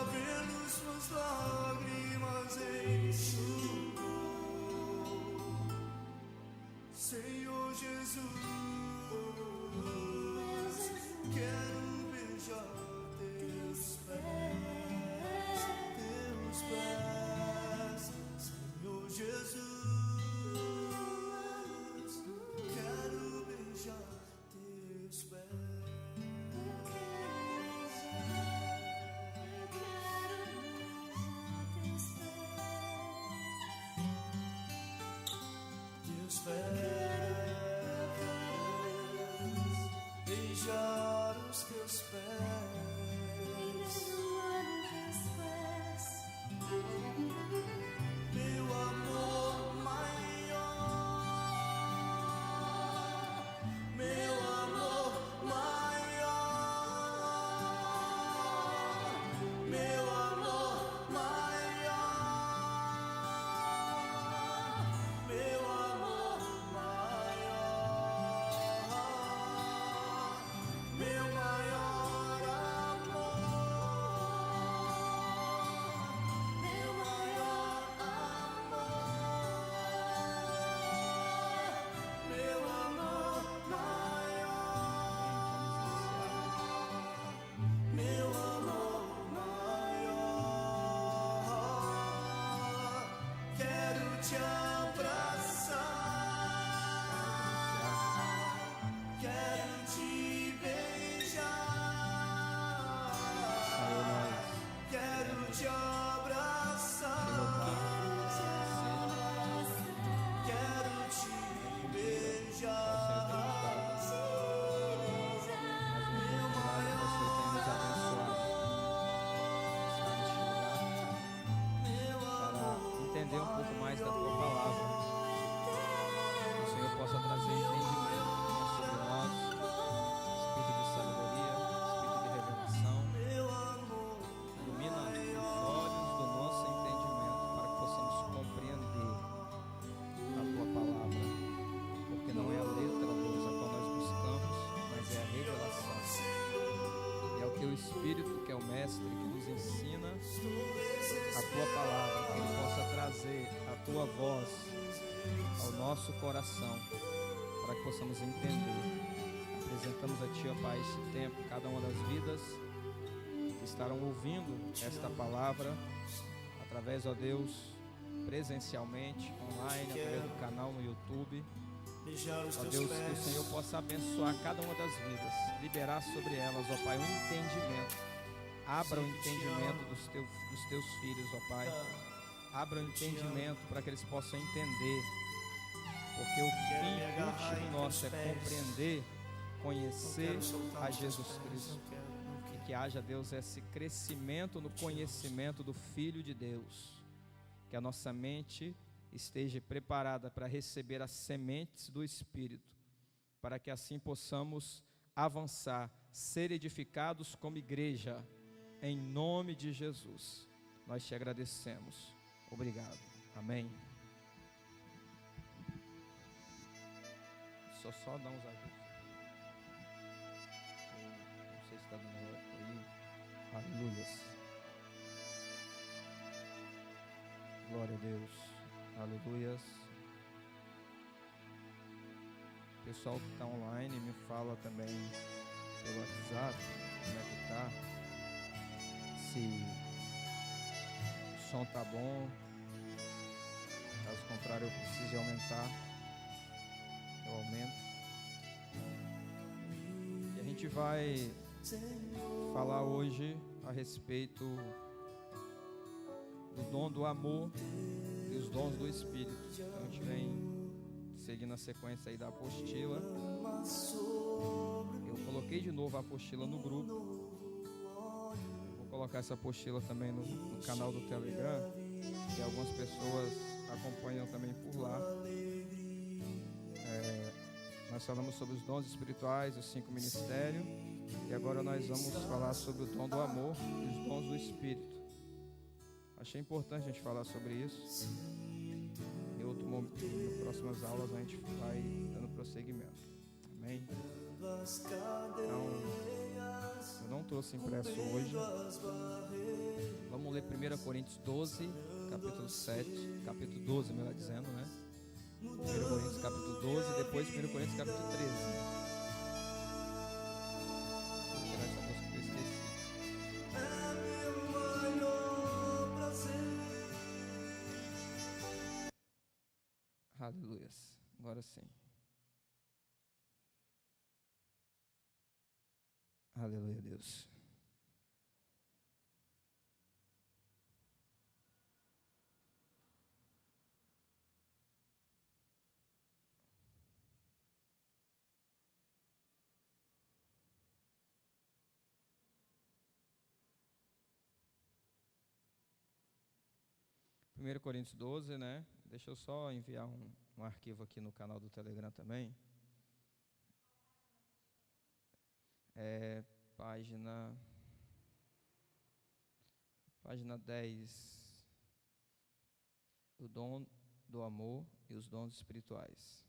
pelas suas lágrimas enxugou. Senhor Jesus, quero beijar teus pés, Senhor Jesus, quero beijar teus pés. Beijar os teus pés, meu amor maior, meu amor maior, meu amor maior, meu amor maior, meu maior amor, meu maior amor, meu amor maior, meu amor maior. Quero te abraçar, quero te beijar, quero te abraçar, quero te beijar, meu maior Entender um pouco mais da tua palavra, que o Senhor possa trazer entendimento sobre nós, espírito de sabedoria, espírito de revelação. Ilumina os olhos do nosso entendimento para que possamos compreender a tua palavra, porque não é a letra, Deus, a qual nós buscamos, mas é a revelação. E é o teu Espírito, que é o mestre, que nos ensina a tua palavra, que ele possa trazer a tua voz ao nosso coração, para que possamos entender. Apresentamos a ti, ó Pai, este tempo, cada uma das vidas que estarão ouvindo esta palavra, através, ó Deus, presencialmente, online, através do canal no YouTube. Ó Deus, que o Senhor possa abençoar cada uma das vidas, liberar sobre elas, ó Pai, um entendimento. Abra o entendimento dos teus filhos, ó Pai. Abra o entendimento para que eles possam entender, porque o fim último nosso é compreender, conhecer a Jesus Cristo, e que haja, Deus, esse crescimento no conhecimento do Filho de Deus, que a nossa mente esteja preparada para receber as sementes do Espírito, para que assim possamos avançar, ser edificados como igreja, em nome de Jesus. Nós te agradecemos. Obrigado. Amém. Só dá uns ajustes. Não sei se está dando aí. Aleluias. Glória a Deus. Aleluias. O pessoal que está online me fala também pelo WhatsApp como é que tá. Se o som tá bom, caso contrário eu precise aumentar, eu aumento. E a gente vai falar hoje a respeito do dom do amor e os dons do Espírito. Então a gente vem seguindo a sequência aí da apostila. Eu coloquei de novo a apostila no grupo. Colocar essa apostila também no canal do Telegram, que algumas pessoas acompanham também por lá. Nós falamos sobre os dons espirituais, os 5 ministérios, e agora nós vamos falar sobre o dom do amor e os dons do Espírito. Achei importante a gente falar sobre isso. Em outro momento, nas próximas aulas, a gente vai dando prosseguimento. Amém? Então, eu não trouxe impresso hoje. Vamos ler 1 Coríntios 12, capítulo 7, capítulo 12, melhor dizendo, né? 1 Coríntios capítulo 12 e depois 1 Coríntios capítulo 13. Vou tirar essa música que eu esqueci. Aleluia. Agora sim. Aleluia, Deus. Primeiro Coríntios 12, né? Deixa eu só enviar um arquivo aqui no canal do Telegram também. Página 10, o dom do amor e os dons espirituais.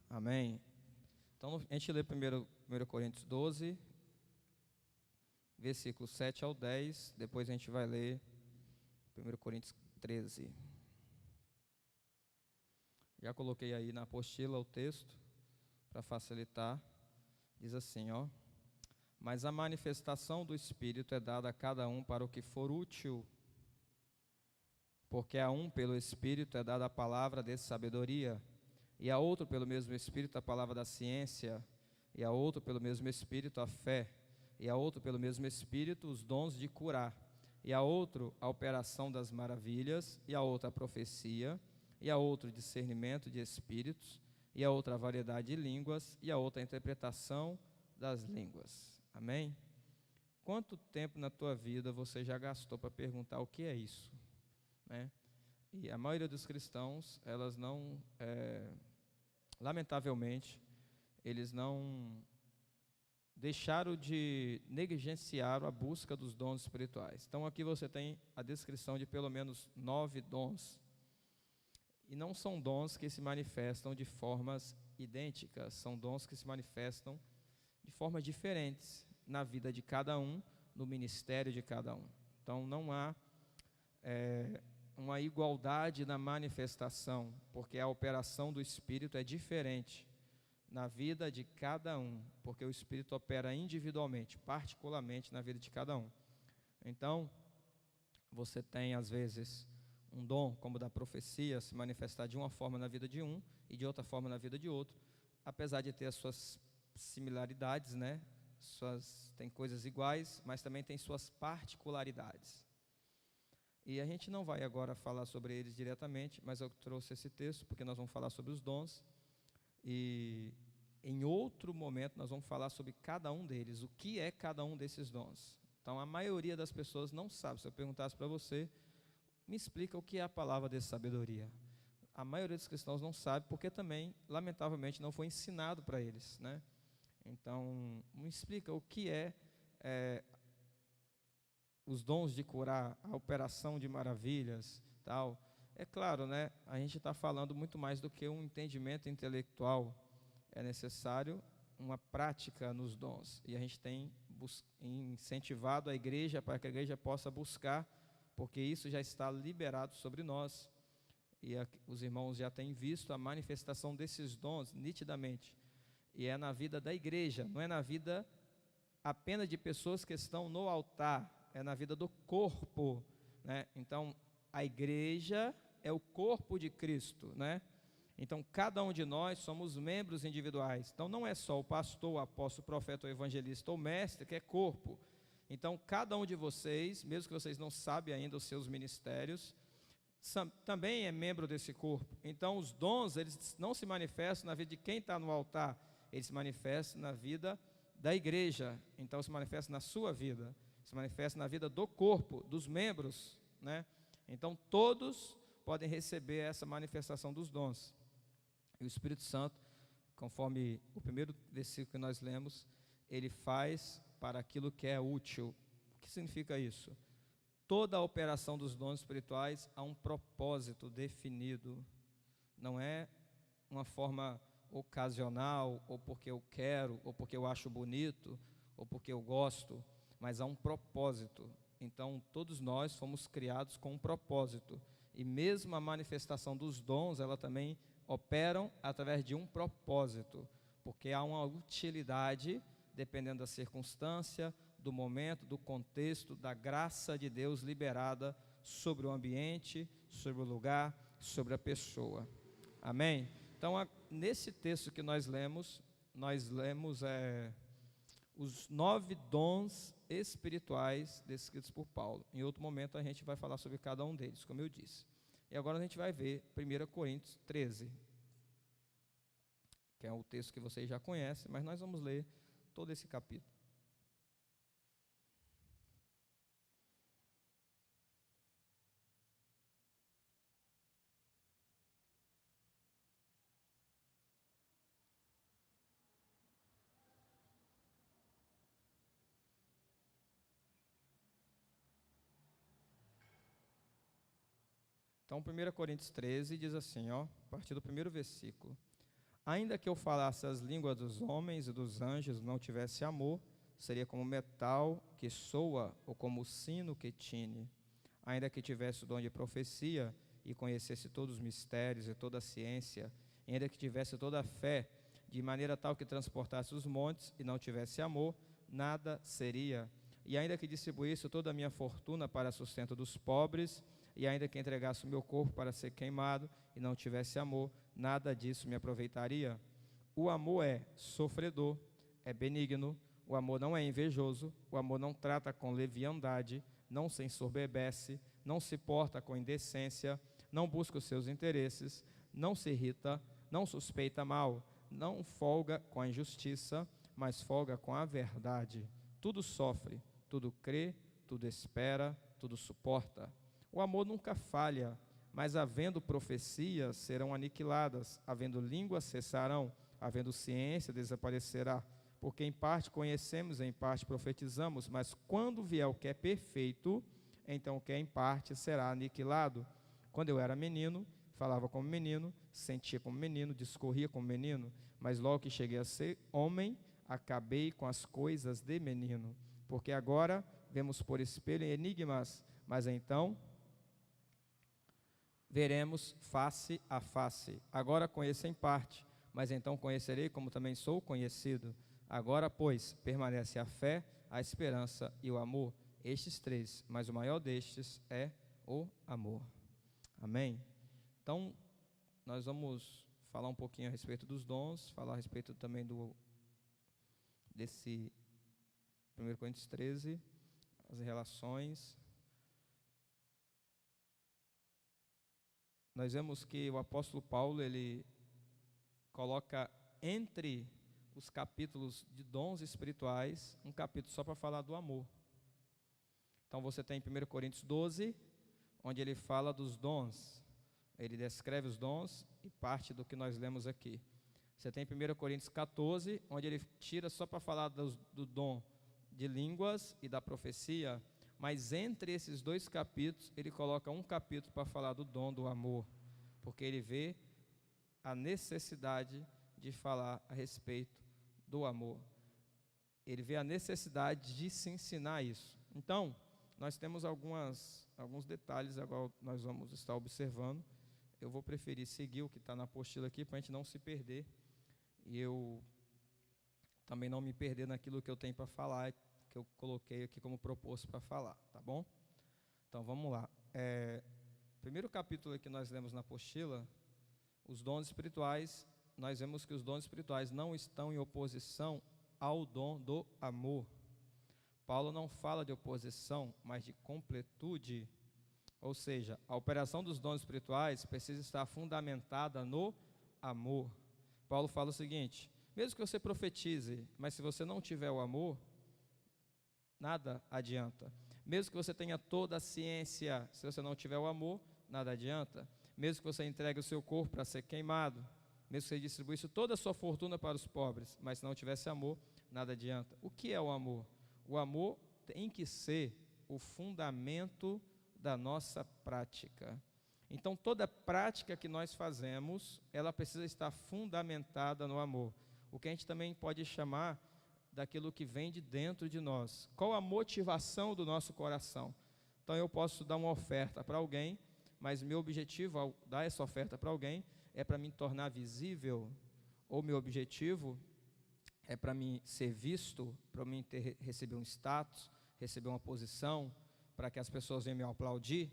Amém? Então, a gente lê primeiro 1 Coríntios 12, versículos 7 ao 10, depois a gente vai ler 1 Coríntios 13. Já coloquei aí na apostila o texto, para facilitar. Diz assim, ó: mas a manifestação do Espírito é dada a cada um para o que for útil, porque a um pelo Espírito é dada a palavra de sabedoria, e a outro pelo mesmo Espírito a palavra da ciência, e a outro pelo mesmo Espírito a fé, e a outro pelo mesmo Espírito os dons de curar, e a outro a operação das maravilhas, e a outra a profecia, e a outro discernimento de espíritos, e a outra a variedade de línguas, e a outra a interpretação das línguas. Amém? Quanto tempo na tua vida você já gastou para perguntar o que é isso? Né? E a maioria dos cristãos, elas não, lamentavelmente, eles não deixaram de negligenciar a busca dos dons espirituais. Então aqui você tem a descrição de pelo menos 9 dons. E não são dons que se manifestam de formas idênticas, são dons que se manifestam de formas diferentes na vida de cada um, no ministério de cada um. Então não há uma igualdade na manifestação, porque a operação do Espírito é diferente na vida de cada um, porque o Espírito opera individualmente, particularmente na vida de cada um. Então, você tem às vezes um dom como o da profecia se manifestar de uma forma na vida de um e de outra forma na vida de outro, apesar de ter as suas similaridades, né? Tem coisas iguais, mas também tem suas particularidades. E a gente não vai agora falar sobre eles diretamente, mas eu trouxe esse texto porque nós vamos falar sobre os dons. E em outro momento nós vamos falar sobre cada um deles, o que é cada um desses dons. Então a maioria das pessoas não sabe. Se eu perguntasse para você, me explica o que é a palavra de sabedoria. A maioria dos cristãos não sabe, porque também, lamentavelmente, não foi ensinado para eles, né? Então, me explica o que é os dons de curar, a operação de maravilhas, tal. É claro, né? A gente está falando muito mais do que um entendimento intelectual. É necessário uma prática nos dons. E a gente tem incentivado a igreja para que a igreja possa buscar, porque isso já está liberado sobre nós. E os irmãos já têm visto a manifestação desses dons nitidamente. E é na vida da igreja, não é na vida apenas de pessoas que estão no altar, é na vida do corpo, né? Então, a igreja é o corpo de Cristo, né? Então, cada um de nós somos membros individuais. Então, não é só o pastor, o apóstolo, o profeta, o evangelista ou mestre que é corpo. Então, cada um de vocês, mesmo que vocês não sabem ainda os seus ministérios, também é membro desse corpo. Então, os dons, eles não se manifestam na vida de quem está no altar, eles se manifestam na vida da igreja. Então, se manifesta na sua vida, se manifesta na vida do corpo, dos membros, né? Então, todos podem receber essa manifestação dos dons. E o Espírito Santo conforme o primeiro versículo que nós lemos, ele faz para aquilo que é útil. O que significa isso? Toda a operação dos dons espirituais há um propósito definido. Não é uma forma ocasional, ou porque eu quero, ou porque eu acho bonito, ou porque eu gosto, mas há um propósito. Então, todos nós fomos criados com um propósito. E mesmo a manifestação dos dons, ela também operam através de um propósito, porque há uma utilidade, dependendo da circunstância, do momento, do contexto, da graça de Deus liberada sobre o ambiente, sobre o lugar, sobre a pessoa. Amém? Então, nesse texto que nós lemos os 9 dons espirituais descritos por Paulo. Em outro momento a gente vai falar sobre cada um deles, como eu disse. E agora a gente vai ver 1 Coríntios 13, que é o texto que vocês já conhecem, mas nós vamos ler todo esse capítulo. Então, 1 Coríntios 13 diz assim, a partir do primeiro versículo: ainda que eu falasse as línguas dos homens e dos anjos, não tivesse amor, seria como metal que soa, ou como o sino que tine. Ainda que tivesse o dom de profecia, e conhecesse todos os mistérios e toda a ciência, ainda que tivesse toda a fé, de maneira tal que transportasse os montes, e não tivesse amor, nada seria. E ainda que distribuísse toda a minha fortuna para sustento dos pobres, e ainda que entregasse o meu corpo para ser queimado, e não tivesse amor, nada disso me aproveitaria. O amor é sofredor, é benigno, o amor não é invejoso, o amor não trata com leviandade, não se ensoberbece, não se porta com indecência, não busca os seus interesses, não se irrita, não suspeita mal, não folga com a injustiça, mas folga com a verdade. Tudo sofre, tudo crê, tudo espera, tudo suporta. O amor nunca falha, mas havendo profecias serão aniquiladas, havendo línguas cessarão, havendo ciência desaparecerá. Porque em parte conhecemos, em parte profetizamos, mas quando vier o que é perfeito, então o que é em parte será aniquilado. Quando eu era menino, falava como menino, sentia como menino, discorria como menino, mas logo que cheguei a ser homem, acabei com as coisas de menino. Porque agora vemos por espelho em enigmas, mas então veremos face a face. Agora conheço em parte, mas então conhecerei como também sou conhecido. Agora, pois, permanece a fé, a esperança e o amor. Estes 3, mas o maior destes é o amor. Amém? Então, nós vamos falar um pouquinho a respeito dos dons, falar a respeito também desse 1 Coríntios 13, as relações. Nós vemos que o apóstolo Paulo, ele coloca entre os capítulos de dons espirituais, um capítulo só para falar do amor. Então você tem 1 Coríntios 12, onde ele fala dos dons, ele descreve os dons e parte do que nós lemos aqui. Você tem 1 Coríntios 14, onde ele tira só para falar do dom de línguas e da profecia, mas entre esses 2 capítulos, ele coloca um capítulo para falar do dom do amor, porque ele vê a necessidade de falar a respeito do amor. Ele vê a necessidade de se ensinar isso. Então, nós temos alguns detalhes agora nós vamos estar observando. Eu vou preferir seguir o que está na apostila aqui para a gente não se perder. E eu também não me perder naquilo que eu tenho para falar, que eu coloquei aqui como proposto para falar, tá bom? Então, vamos lá. Primeiro capítulo que nós lemos na apostila, os dons espirituais, nós vemos que os dons espirituais não estão em oposição ao dom do amor. Paulo não fala de oposição, mas de completude. Ou seja, a operação dos dons espirituais precisa estar fundamentada no amor. Paulo fala o seguinte: mesmo que você profetize, mas se você não tiver o amor, nada adianta. Mesmo que você tenha toda a ciência, se você não tiver o amor, nada adianta. Mesmo que você entregue o seu corpo para ser queimado, mesmo que você distribuísse toda a sua fortuna para os pobres, mas se não tivesse amor, nada adianta. O que é o amor? O amor tem que ser o fundamento da nossa prática. Então, toda prática que nós fazemos, ela precisa estar fundamentada no amor. O que a gente também pode chamar daquilo que vem de dentro de nós. Qual a motivação do nosso coração? Então, eu posso dar uma oferta para alguém, mas meu objetivo ao dar essa oferta para alguém é para me tornar visível, ou meu objetivo é para mim ser visto, para mim receber um status, receber uma posição, para que as pessoas venham me aplaudir.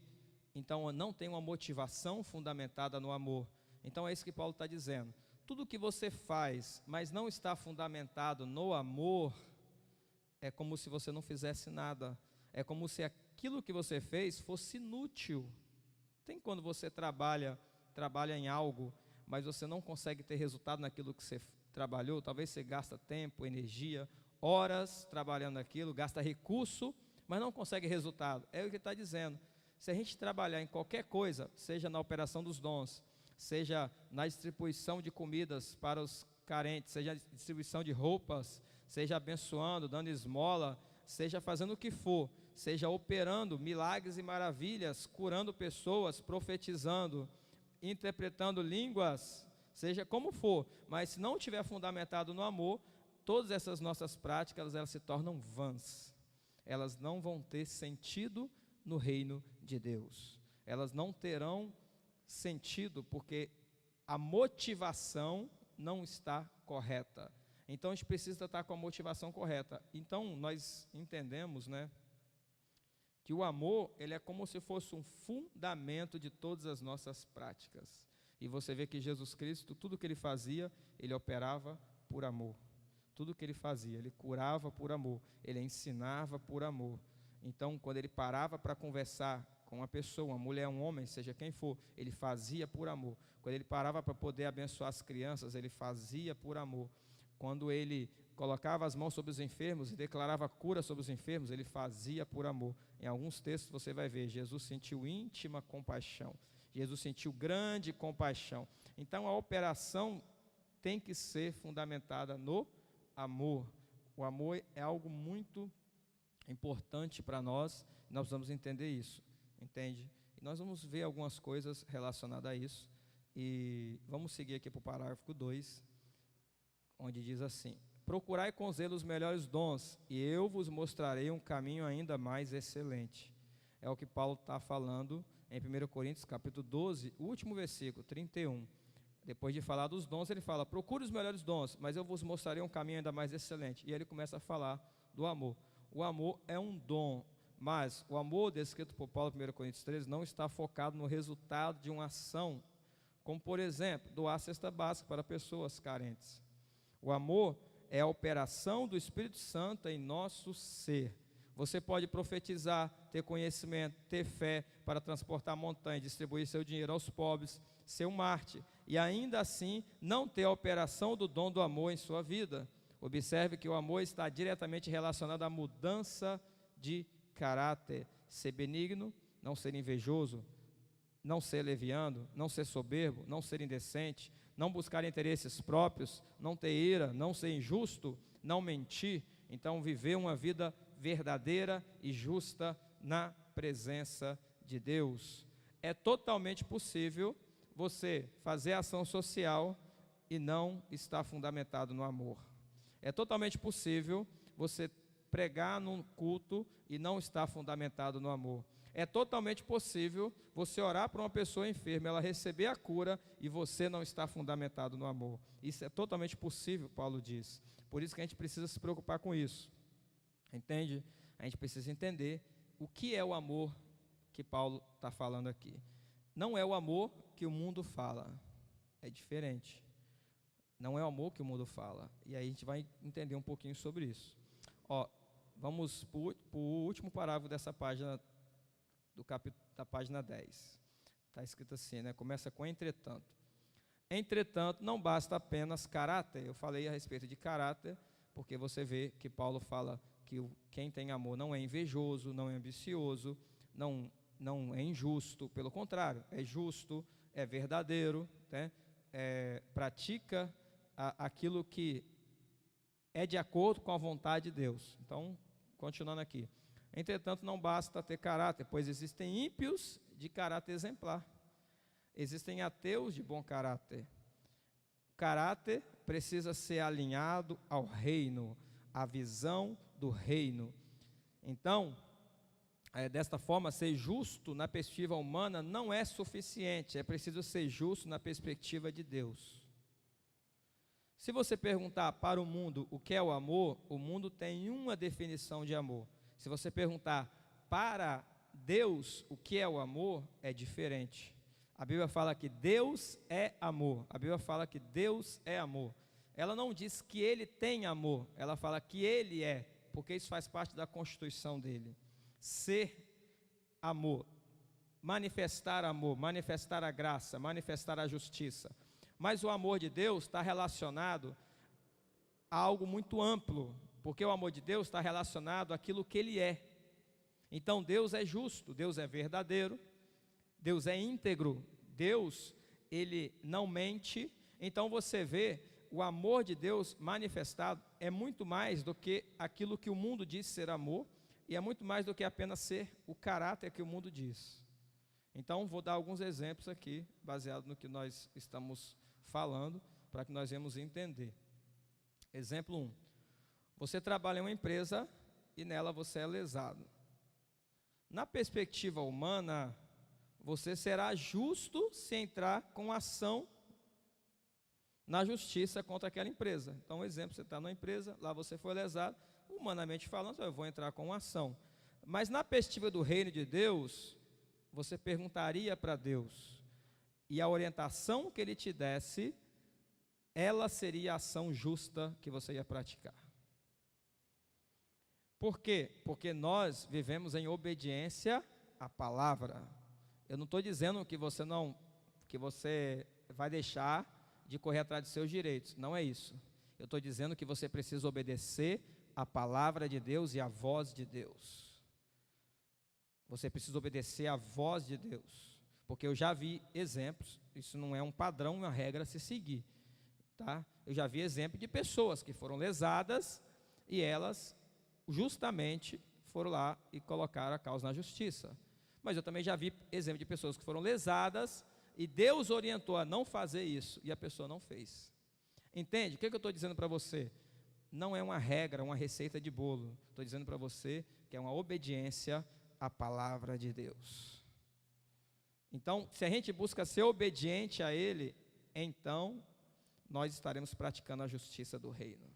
Então, eu não tenho uma motivação fundamentada no amor. Então, é isso que Paulo está dizendo. Tudo que você faz, mas não está fundamentado no amor, é como se você não fizesse nada. É como se aquilo que você fez fosse inútil. Tem quando você trabalha em algo, mas você não consegue ter resultado naquilo que você trabalhou. Talvez você gasta tempo, energia, horas trabalhando naquilo, gasta recurso, mas não consegue resultado. É o que ele está dizendo. Se a gente trabalhar em qualquer coisa, seja na operação dos dons, seja na distribuição de comidas para os carentes, seja na distribuição de roupas, seja abençoando, dando esmola, seja fazendo o que for, seja operando milagres e maravilhas, curando pessoas, profetizando, interpretando línguas, seja como for, mas se não estiver fundamentado no amor, todas essas nossas práticas, elas se tornam vãs. Elas não vão ter sentido no reino de Deus. Elas não terão sentido porque a motivação não está correta. Então a gente precisa estar com a motivação correta. Então nós entendemos, que o amor, ele é como se fosse um fundamento de todas as nossas práticas. E você vê que Jesus Cristo, tudo que ele fazia, ele operava por amor. Tudo que ele fazia, ele curava por amor, ele ensinava por amor. Então, quando ele parava para conversar com uma pessoa, uma mulher, um homem, seja quem for, ele fazia por amor. Quando ele parava para poder abençoar as crianças, ele fazia por amor. Quando ele colocava as mãos sobre os enfermos e declarava cura sobre os enfermos, ele fazia por amor. Em alguns textos você vai ver, Jesus sentiu íntima compaixão. Jesus sentiu grande compaixão. Então, a operação tem que ser fundamentada no amor. O amor é algo muito importante para nós precisamos entender isso, entende? E nós vamos ver algumas coisas relacionadas a isso, e vamos seguir aqui para o parágrafo 2, onde diz assim: procurai com zelo os melhores dons, e eu vos mostrarei um caminho ainda mais excelente. É o que Paulo está falando em 1 Coríntios, capítulo 12, o último versículo, 31. Depois de falar dos dons, ele fala: procure os melhores dons, mas eu vos mostrarei um caminho ainda mais excelente. E ele começa a falar do amor. O amor é um dom, mas o amor descrito por Paulo em 1 Coríntios 13 não está focado no resultado de uma ação, como por exemplo, doar cesta básica para pessoas carentes. O amor é a operação do Espírito Santo em nosso ser. Você pode profetizar, ter conhecimento, ter fé para transportar montanhas, distribuir seu dinheiro aos pobres, ser um mártir, e ainda assim não ter a operação do dom do amor em sua vida. Observe que o amor está diretamente relacionado à mudança de caráter. Ser benigno, não ser invejoso, não ser leviano, não ser soberbo, não ser indecente, não buscar interesses próprios, não ter ira, não ser injusto, não mentir. Então, viver uma vida verdadeira e justa na presença de Deus. É totalmente possível você fazer ação social e não estar fundamentado no amor. É totalmente possível você pregar num culto e não estar fundamentado no amor. É totalmente possível você orar para uma pessoa enferma, ela receber a cura e você não estar fundamentado no amor. Isso é totalmente possível, Paulo diz. Por isso que a gente precisa se preocupar com isso. Entende? A gente precisa entender o que é o amor que Paulo está falando aqui. Não é o amor que o mundo fala. É diferente. Não é o amor que o mundo fala. E aí a gente vai entender um pouquinho sobre isso. Vamos para o último parágrafo dessa página, da página 10. Está escrito assim, Começa com entretanto. Entretanto, não basta apenas caráter. Eu falei a respeito de caráter, porque você vê que Paulo fala que quem tem amor não é invejoso, não é ambicioso, não é injusto. Pelo contrário, é justo, é verdadeiro, pratica aquilo que é de acordo com a vontade de Deus. Então, continuando aqui. Entretanto, não basta ter caráter, pois existem ímpios de caráter exemplar. Existem ateus de bom caráter. O caráter precisa ser alinhado ao reino, à visão do reino. Então, desta forma, ser justo na perspectiva humana não é suficiente, é preciso ser justo na perspectiva de Deus. Se você perguntar para o mundo o que é o amor, o mundo tem uma definição de amor. Se você perguntar para Deus o que é o amor, é diferente. A Bíblia fala que Deus é amor. A Bíblia fala que Deus é amor. Ela não diz que Ele tem amor, ela fala que Ele é, porque isso faz parte da constituição dele. Ser amor, manifestar a graça, manifestar a justiça. Mas o amor de Deus está relacionado a algo muito amplo, porque o amor de Deus está relacionado àquilo que Ele é. Então Deus é justo, Deus é verdadeiro, Deus é íntegro, Deus, Ele não mente. Então você vê, o amor de Deus manifestado é muito mais do que aquilo que o mundo diz ser amor, e é muito mais do que apenas ser o caráter que o mundo diz. Então vou dar alguns exemplos aqui, baseado no que nós estamos falando, para que nós venhamos entender. Exemplo 1. Você trabalha em uma empresa e nela você é lesado. Na perspectiva humana, você será justo se entrar com ação na justiça contra aquela empresa. Então, um exemplo, você está numa empresa, lá você foi lesado, humanamente falando, eu vou entrar com uma ação. Mas na perspectiva do reino de Deus, você perguntaria para Deus, e a orientação que Ele te desse, ela seria a ação justa que você ia praticar. Por quê? Porque nós vivemos em obediência à palavra. Eu não estou dizendo que você vai deixar de correr atrás dos seus direitos, não é isso. Eu estou dizendo que você precisa obedecer à palavra de Deus e à voz de Deus. Você precisa obedecer à voz de Deus, porque eu já vi exemplos, isso não é um padrão, uma regra a se seguir, tá? Eu já vi exemplo de pessoas que foram lesadas e elas justamente foram lá e colocaram a causa na justiça. Mas eu também já vi exemplo de pessoas que foram lesadas e Deus orientou a não fazer isso e a pessoa não fez. Entende? O que eu estou dizendo para você? Não é uma regra, uma receita de bolo. Estou dizendo para você que é uma obediência à palavra de Deus. Então, se a gente busca ser obediente a Ele, então nós estaremos praticando a justiça do reino.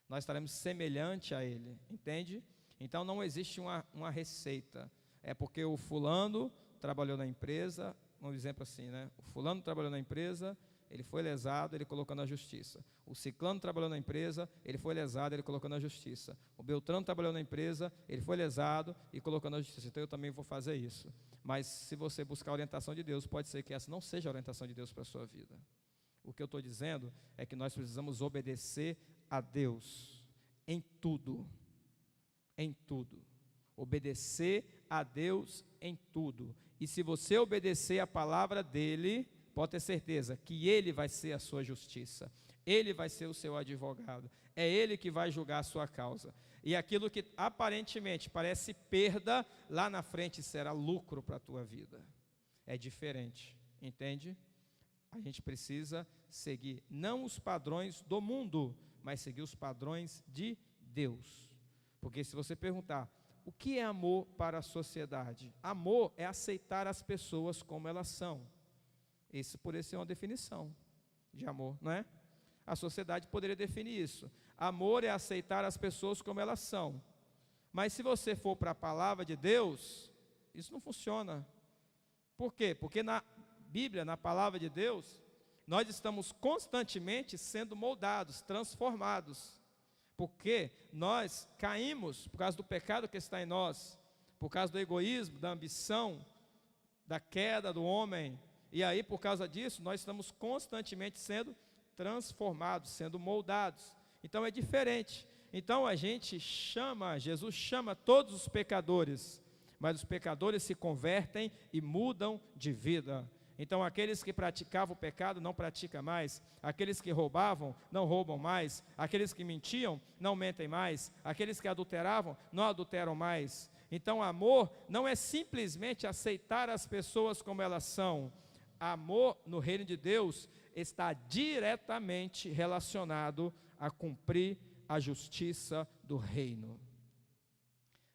Nós estaremos semelhante a Ele, entende? Então não existe uma receita. É porque o fulano trabalhou na empresa, um exemplo assim, né? O fulano trabalhou na empresa, ele foi lesado, ele colocou na justiça. O ciclano trabalhou na empresa, ele foi lesado, ele colocou na justiça. O Beltrano trabalhou na empresa, ele foi lesado e colocou na justiça. Então eu também vou fazer isso. Mas se você buscar a orientação de Deus, pode ser que essa não seja a orientação de Deus para a sua vida. O que eu estou dizendo é que nós precisamos obedecer a Deus em tudo. Em tudo. Obedecer a Deus em tudo. E se você obedecer a palavra dEle, pode ter certeza que Ele vai ser a sua justiça. Ele vai ser o seu advogado. É Ele que vai julgar a sua causa. E aquilo que aparentemente parece perda, lá na frente será lucro para a tua vida. É diferente, entende? A gente precisa seguir não os padrões do mundo, mas seguir os padrões de Deus. Porque se você perguntar, o que é amor para a sociedade? Amor é aceitar as pessoas como elas são. Por isso é uma definição de amor, não é? A sociedade poderia definir isso. Amor é aceitar as pessoas como elas são. Mas se você for para a palavra de Deus, isso não funciona. Por quê? Porque na Bíblia, na palavra de Deus, nós estamos constantemente sendo moldados, transformados. Porque nós caímos por causa do pecado que está em nós, por causa do egoísmo, da ambição, da queda do homem. E aí, por causa disso, nós estamos constantemente sendo transformados, sendo moldados. Então é diferente. Então Jesus chama todos os pecadores, mas os pecadores se convertem e mudam de vida. Então, aqueles que praticavam o pecado não praticam mais, aqueles que roubavam não roubam mais, aqueles que mentiam não mentem mais, aqueles que adulteravam não adulteram mais. Então, amor não é simplesmente aceitar as pessoas como elas são. Amor no reino de Deus está diretamente relacionado a cumprir a justiça do reino.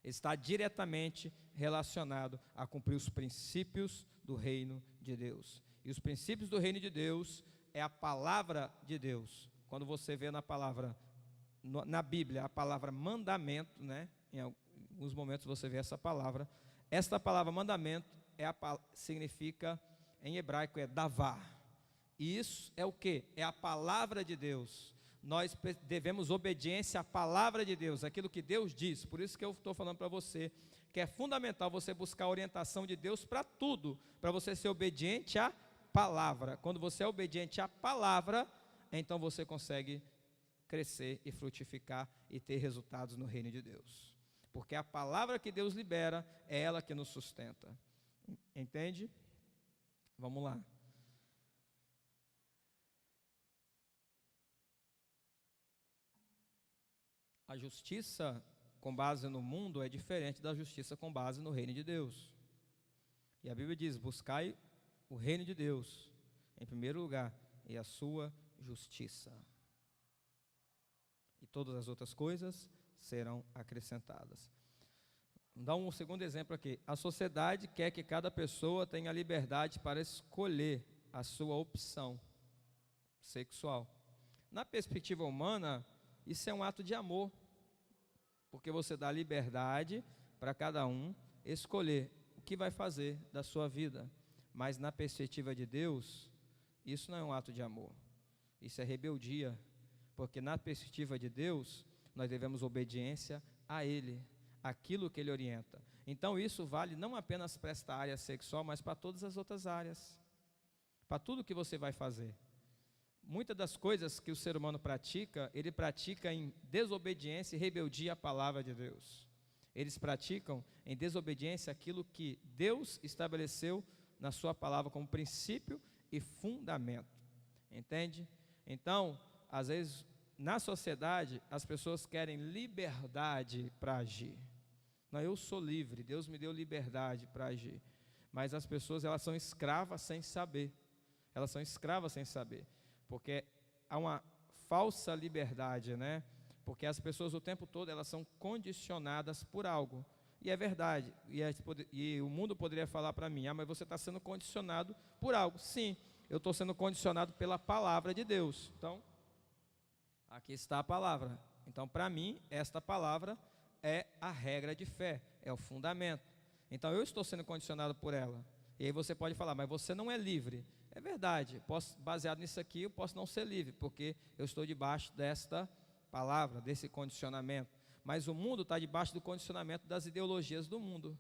Está diretamente relacionado a cumprir os princípios do reino de Deus. E os princípios do reino de Deus é a palavra de Deus. Quando você vê na palavra, na Bíblia, a palavra mandamento, né? Em alguns momentos você vê essa palavra. Esta palavra mandamento significa, em hebraico, é davá. E isso é o quê? É a palavra de Deus. Nós devemos obediência à palavra de Deus, aquilo que Deus diz. Por isso que eu estou falando para você que é fundamental você buscar a orientação de Deus para tudo, para você ser obediente à palavra. Quando você é obediente à palavra, então você consegue crescer e frutificar e ter resultados no reino de Deus. Porque a palavra que Deus libera é ela que nos sustenta. Entende? Vamos lá. A justiça com base no mundo é diferente da justiça com base no reino de Deus. E a Bíblia diz: buscai o reino de Deus em primeiro lugar e a sua justiça. E todas as outras coisas serão acrescentadas. Vou dar um segundo exemplo aqui. A sociedade quer que cada pessoa tenha liberdade para escolher a sua opção sexual. Na perspectiva humana, isso é um ato de amor, porque você dá liberdade para cada um escolher o que vai fazer da sua vida. Mas na perspectiva de Deus, isso não é um ato de amor, isso é rebeldia, porque na perspectiva de Deus, nós devemos obediência a Ele, aquilo que Ele orienta. Então isso vale não apenas para esta área sexual, mas para todas as outras áreas, para tudo que você vai fazer. Muitas das coisas que o ser humano pratica, ele pratica em desobediência e rebeldia à palavra de Deus. Eles praticam em desobediência aquilo que Deus estabeleceu na sua palavra como princípio e fundamento. Entende? Então, às vezes, na sociedade, as pessoas querem liberdade para agir. Não, eu sou livre, Deus me deu liberdade para agir. Mas as pessoas, elas são escravas sem saber. Elas são escravas sem saber. Porque há uma falsa liberdade, né? Porque as pessoas o tempo todo, elas são condicionadas por algo. E é verdade. E o mundo poderia falar para mim: mas você está sendo condicionado por algo. Sim, eu estou sendo condicionado pela palavra de Deus. Então, aqui está a palavra. Então, para mim, esta palavra é a regra de fé, é o fundamento. Então, eu estou sendo condicionado por ela. E aí você pode falar: mas você não é livre. É verdade, baseado nisso aqui, eu posso não ser livre, porque eu estou debaixo desta palavra, desse condicionamento. Mas o mundo está debaixo do condicionamento das ideologias do mundo.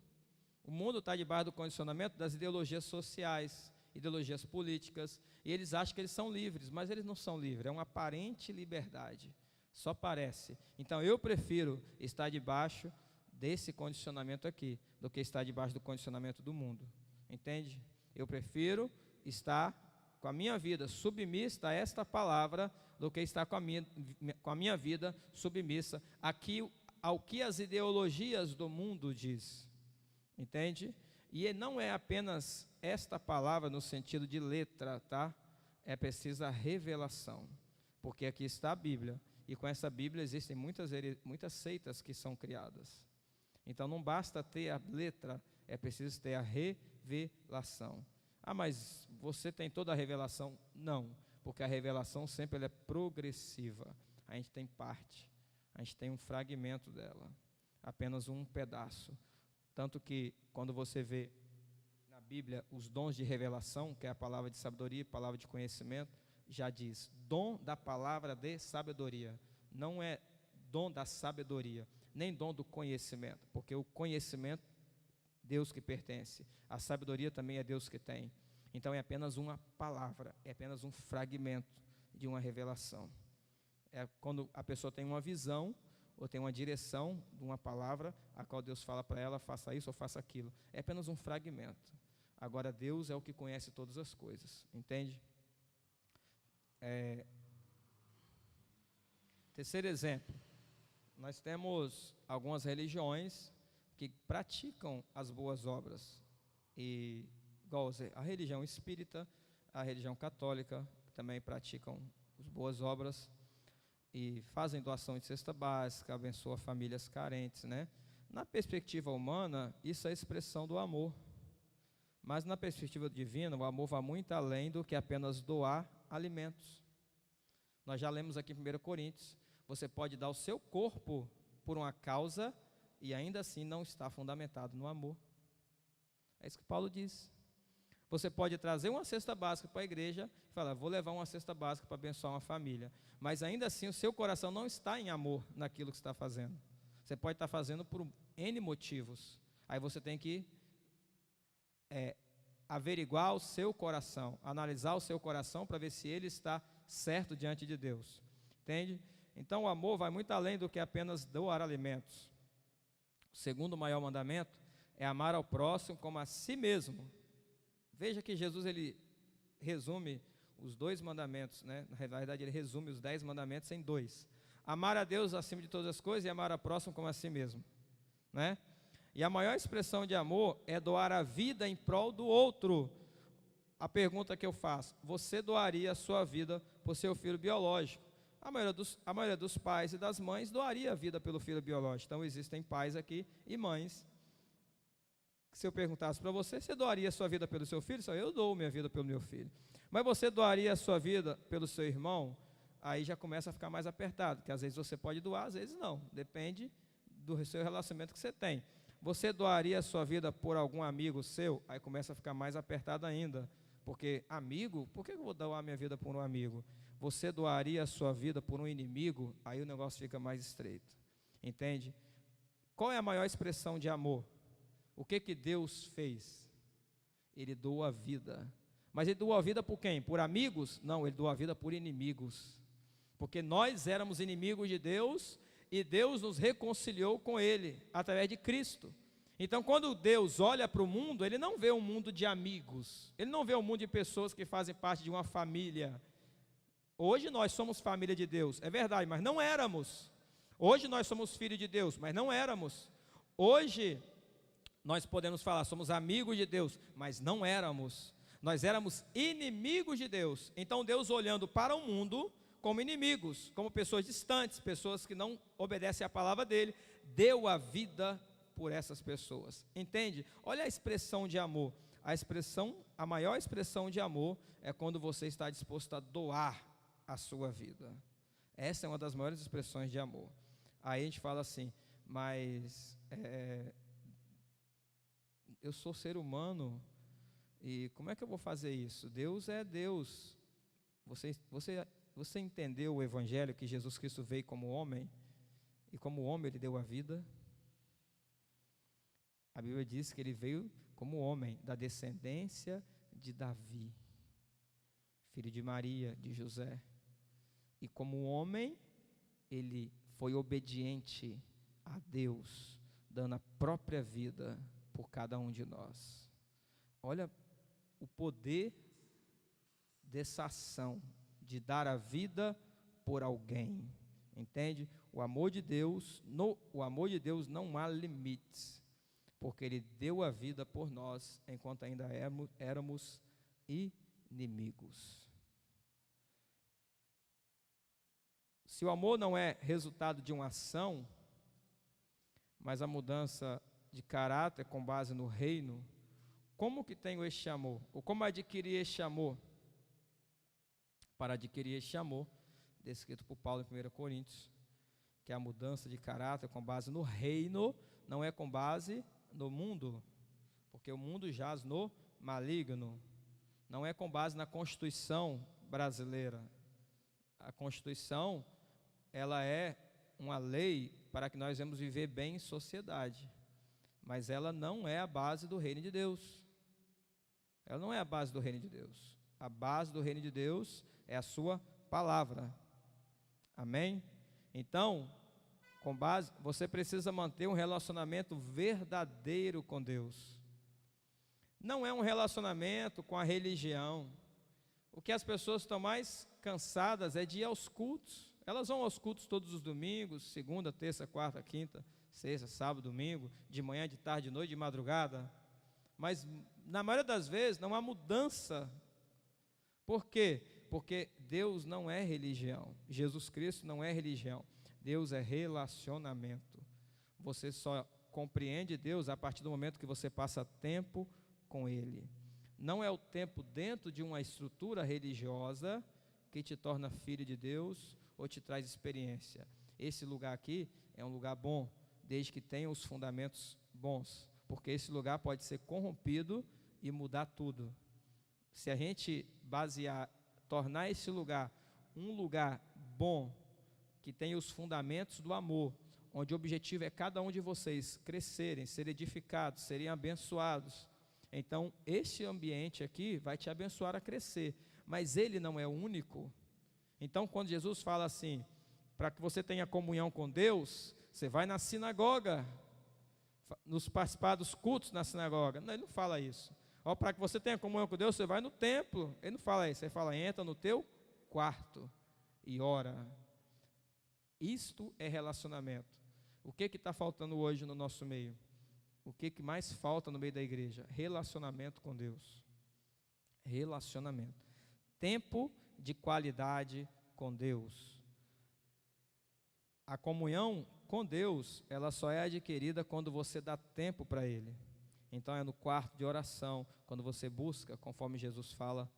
O mundo está debaixo do condicionamento das ideologias sociais, ideologias políticas, e eles acham que eles são livres, mas eles não são livres, é uma aparente liberdade, só parece. Então eu prefiro estar debaixo desse condicionamento aqui, do que estar debaixo do condicionamento do mundo, entende? Eu prefiro estar com a minha vida submissa a esta palavra, do que estar com a minha vida submissa aqui ao que as ideologias do mundo diz, entende? E não é apenas esta palavra no sentido de letra, tá? É preciso a revelação, porque aqui está a Bíblia, e com essa Bíblia existem muitas seitas que são criadas. Então não basta ter a letra, é preciso ter a revelação. Ah, mas você tem toda a revelação? Não, porque a revelação sempre ela é progressiva. A gente tem parte, a gente tem um fragmento dela, apenas um pedaço. Tanto que quando você vê na Bíblia os dons de revelação, que é a palavra de sabedoria, palavra de conhecimento, já diz dom da palavra de sabedoria. Não é dom da sabedoria, nem dom do conhecimento, porque o conhecimento Deus que pertence, a sabedoria também é Deus que tem. Então é apenas uma palavra, é apenas um fragmento de uma revelação. É quando a pessoa tem uma visão ou tem uma direção de uma palavra, a qual Deus fala para ela: faça isso ou faça aquilo. É apenas um fragmento. Agora, Deus é o que conhece todas as coisas, entende? Terceiro exemplo, nós temos algumas religiões que praticam as boas obras, e igual a religião espírita, a religião católica, que também praticam as boas obras, e fazem doação de cesta básica, abençoam famílias carentes, né? Na perspectiva humana, isso é a expressão do amor, mas na perspectiva divina, o amor vai muito além do que apenas doar alimentos. Nós já lemos aqui em 1 Coríntios, você pode dar o seu corpo por uma causa e ainda assim não está fundamentado no amor. É isso que Paulo diz. Você pode trazer uma cesta básica para a igreja e falar, vou levar uma cesta básica para abençoar uma família, mas ainda assim o seu coração não está em amor naquilo que você está fazendo. Você pode estar fazendo por N motivos. Aí você tem que averiguar o seu coração, analisar o seu coração para ver se ele está certo diante de Deus. Entende? Então o amor vai muito além do que apenas doar alimentos. O segundo maior mandamento é amar ao próximo como a si mesmo. Veja que Jesus ele resume os 2 mandamentos, né? Na verdade ele resume os 10 mandamentos em 2. Amar a Deus acima de todas as coisas e amar ao próximo como a si mesmo, né? E a maior expressão de amor é doar a vida em prol do outro. A pergunta que eu faço, você doaria a sua vida por seu filho biológico? A maioria dos pais e das mães doaria a vida pelo filho biológico. Então existem pais aqui e mães. Se eu perguntasse para você, você doaria a sua vida pelo seu filho? Só eu dou minha vida pelo meu filho. Mas você doaria a sua vida pelo seu irmão? Aí já começa a ficar mais apertado, que às vezes você pode doar, às vezes não. Depende do seu relacionamento que você tem. Você doaria a sua vida por algum amigo seu? Aí começa a ficar mais apertado ainda. Porque amigo, por que eu vou doar minha vida por um amigo? Você doaria a sua vida por um inimigo? Aí o negócio fica mais estreito. Entende? Qual é a maior expressão de amor? O que Deus fez? Ele doou a vida. Mas ele doou a vida por quem? Por amigos? Não, ele doou a vida por inimigos. Porque nós éramos inimigos de Deus e Deus nos reconciliou com Ele através de Cristo. Então, quando Deus olha para o mundo, Ele não vê um mundo de amigos. Ele não vê um mundo de pessoas que fazem parte de uma família. Hoje nós somos família de Deus, é verdade, mas não éramos. Hoje nós somos filhos de Deus, mas não éramos. Hoje nós podemos falar, somos amigos de Deus, mas não éramos. Nós éramos inimigos de Deus. Então Deus, olhando para o mundo como inimigos, como pessoas distantes, pessoas que não obedecem à palavra dele, deu a vida por essas pessoas. Entende? Olha a expressão de amor. A maior expressão de amor é quando você está disposto a doar a sua vida. Essa é uma das maiores expressões de amor. Aí a gente fala assim, mas eu sou ser humano e como é que eu vou fazer isso? Deus é Deus. Você entendeu o evangelho que Jesus Cristo veio como homem e como homem ele deu a vida? A Bíblia diz que ele veio como homem da descendência de Davi, filho de Maria, de José. E como homem, ele foi obediente a Deus, dando a própria vida por cada um de nós. Olha o poder dessa ação, de dar a vida por alguém, entende? O amor de Deus não há limites, porque Ele deu a vida por nós, enquanto ainda éramos inimigos. Se o amor não é resultado de uma ação, mas a mudança de caráter com base no reino, como que tenho este amor? Ou como adquirir este amor? Para adquirir este amor, descrito por Paulo em 1 Coríntios, que é a mudança de caráter com base no reino, não é com base no mundo, porque o mundo jaz no maligno, não é com base na Constituição brasileira. A Constituição, ela é uma lei para que nós venhamos viver bem em sociedade, mas ela não é a base do reino de Deus. Ela não é a base do reino de Deus. A base do reino de Deus é a sua palavra. Amém? Então, você precisa manter um relacionamento verdadeiro com Deus. Não é um relacionamento com a religião. O que as pessoas estão mais cansadas é de ir aos cultos. Elas vão aos cultos todos os domingos, segunda, terça, quarta, quinta, sexta, sábado, domingo, de manhã, de tarde, de noite, de madrugada. Mas, na maioria das vezes, não há mudança. Por quê? Porque Deus não é religião. Jesus Cristo não é religião. Deus é relacionamento. Você só compreende Deus a partir do momento que você passa tempo com Ele. Não é o tempo dentro de uma estrutura religiosa que te torna filho de Deus ou te traz experiência. Esse lugar aqui é um lugar bom, desde que tenha os fundamentos bons, porque esse lugar pode ser corrompido e mudar tudo. Se a gente tornar esse lugar um lugar bom, que tenha os fundamentos do amor, onde o objetivo é cada um de vocês crescerem, serem edificados, serem abençoados, então esse ambiente aqui vai te abençoar a crescer, mas ele não é o único. Então, quando Jesus fala assim, para que você tenha comunhão com Deus, você vai na sinagoga, nos participar dos cultos na sinagoga. Não, ele não fala isso. Para que você tenha comunhão com Deus, você vai no templo. Ele não fala isso, ele fala, entra no teu quarto e ora. Isto é relacionamento. O que está faltando hoje no nosso meio? O que mais falta no meio da igreja? Relacionamento com Deus. Relacionamento. Tempo de qualidade com Deus. A comunhão com Deus, ela só é adquirida quando você dá tempo para Ele. Então é no quarto de oração, quando você busca, conforme Jesus fala,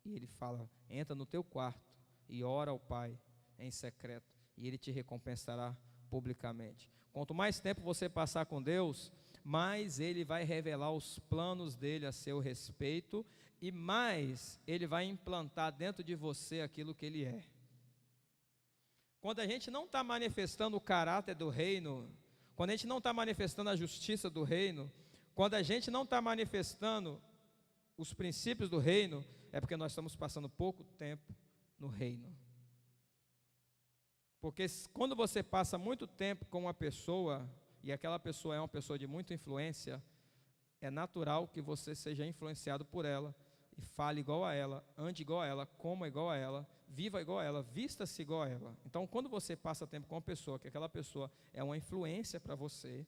e Ele fala, entra no teu quarto e ora ao Pai em secreto, e Ele te recompensará publicamente. Quanto mais tempo você passar com Deus, mais Ele vai revelar os planos dEle a seu respeito, e mais Ele vai implantar dentro de você aquilo que Ele é. Quando a gente não está manifestando o caráter do reino, quando a gente não está manifestando a justiça do reino, quando a gente não está manifestando os princípios do reino, é porque nós estamos passando pouco tempo no reino. Porque quando você passa muito tempo com uma pessoa, e aquela pessoa é uma pessoa de muita influência, é natural que você seja influenciado por ela, e fale igual a ela, ande igual a ela, coma igual a ela, viva igual a ela, vista-se igual a ela. Então, quando você passa tempo com uma pessoa, que aquela pessoa é uma influência para você,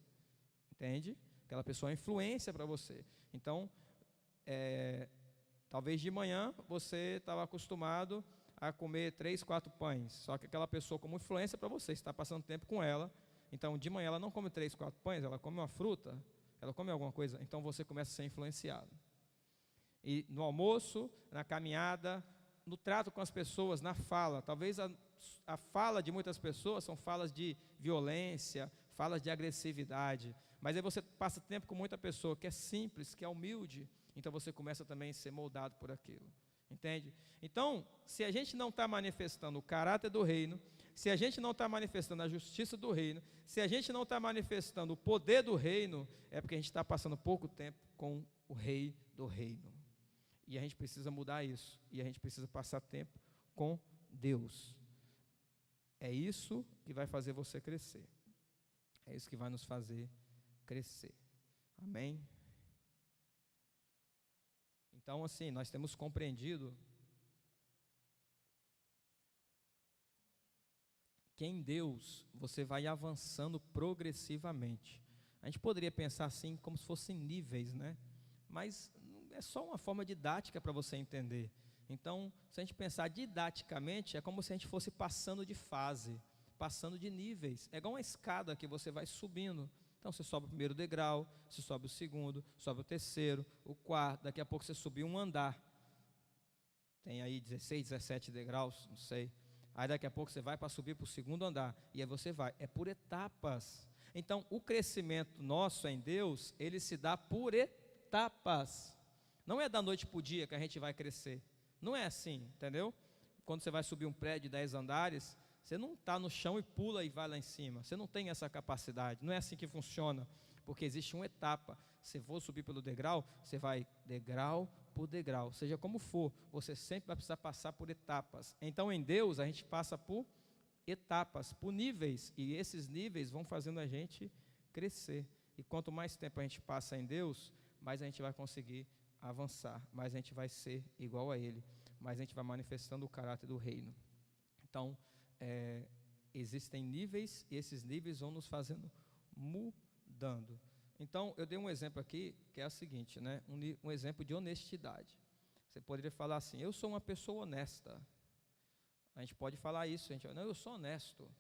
entende? Aquela pessoa é influência para você. Então, talvez de manhã você estava acostumado a comer 3, 4 pães, só que aquela pessoa como influência para você, está passando tempo com ela, então de manhã ela não come 3, 4 pães, ela come uma fruta, ela come alguma coisa, então você começa a ser influenciado. E no almoço, na caminhada, no trato com as pessoas, na fala, talvez a fala de muitas pessoas são falas de violência, falas de agressividade, mas aí você passa tempo com muita pessoa que é simples, que é humilde, então você começa também a ser moldado por aquilo, entende? Então, se a gente não está manifestando o caráter do reino, se a gente não está manifestando a justiça do reino, se a gente não está manifestando o poder do reino, é porque a gente está passando pouco tempo com o rei do reino. E a gente precisa mudar isso. E a gente precisa passar tempo com Deus. É isso que vai fazer você crescer. É isso que vai nos fazer crescer. Amém? Então, assim, nós temos compreendido que em Deus você vai avançando progressivamente. A gente poderia pensar assim como se fossem níveis, né? Mas é só uma forma didática para você entender. Então, se a gente pensar didaticamente, é como se a gente fosse passando de fase, passando de níveis. É igual uma escada que você vai subindo. Então, você sobe o primeiro degrau, você sobe o segundo, sobe o terceiro, o quarto, daqui a pouco você subiu um andar. Tem aí 16, 17 degraus, não sei. Aí daqui a pouco você vai para subir para o segundo andar. E aí você vai. É por etapas. Então, o crescimento nosso em Deus, ele se dá por etapas. Não é da noite para o dia que a gente vai crescer. Não é assim, entendeu? Quando você vai subir um prédio de 10 andares, você não está no chão e pula e vai lá em cima. Você não tem essa capacidade. Não é assim que funciona. Porque existe uma etapa. Se for subir pelo degrau, você vai degrau por degrau. Seja como for, você sempre vai precisar passar por etapas. Então, em Deus, a gente passa por etapas, por níveis. E esses níveis vão fazendo a gente crescer. E quanto mais tempo a gente passa em Deus, mais a gente vai conseguir avançar, mais a gente vai ser igual a Ele, mais a gente vai manifestando o caráter do reino. Então, existem níveis, e esses níveis vão nos fazendo mudando. Então, eu dei um exemplo aqui, que é o seguinte, né? Um exemplo de honestidade. Você poderia falar assim, eu sou uma pessoa honesta. A gente pode falar isso, não, eu sou honesto.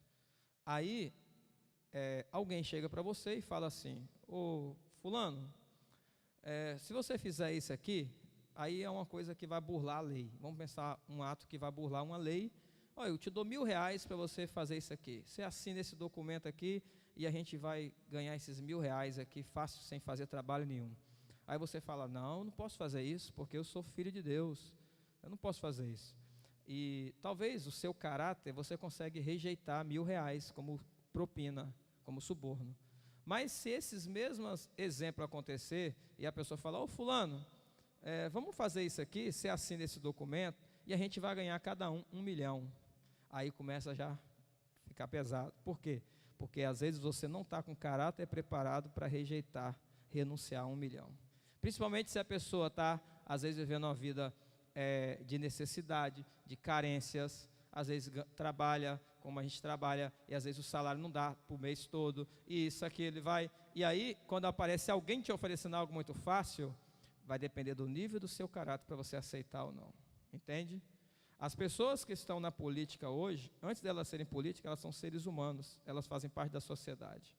Aí, alguém chega para você e fala assim, ô fulano, se você fizer isso aqui, aí é uma coisa que vai burlar a lei. Vamos pensar um ato que vai burlar uma lei. Olha, eu te dou R$1.000 para você fazer isso aqui. Você assina esse documento aqui e a gente vai ganhar esses R$1.000 aqui fácil, sem fazer trabalho nenhum. Aí você fala, não, eu não posso fazer isso porque eu sou filho de Deus. Eu não posso fazer isso. E talvez o seu caráter, você consegue rejeitar R$1.000 como propina, como suborno. Mas se esses mesmos exemplos acontecer e a pessoa falar, ô fulano, vamos fazer isso aqui, você assina esse documento e a gente vai ganhar cada um R$1 milhão. Aí começa já a ficar pesado. Por quê? Porque às vezes você não está com caráter preparado para rejeitar, renunciar a R$1 milhão. Principalmente se a pessoa está, às vezes, vivendo uma vida de necessidade, de carências, às vezes trabalha como a gente trabalha, e às vezes o salário não dá para o mês todo, e isso aqui ele vai. E aí, quando aparece alguém te oferecendo algo muito fácil, vai depender do nível do seu caráter para você aceitar ou não. Entende? As pessoas que estão na política hoje, antes de elas serem políticas, elas são seres humanos, elas fazem parte da sociedade.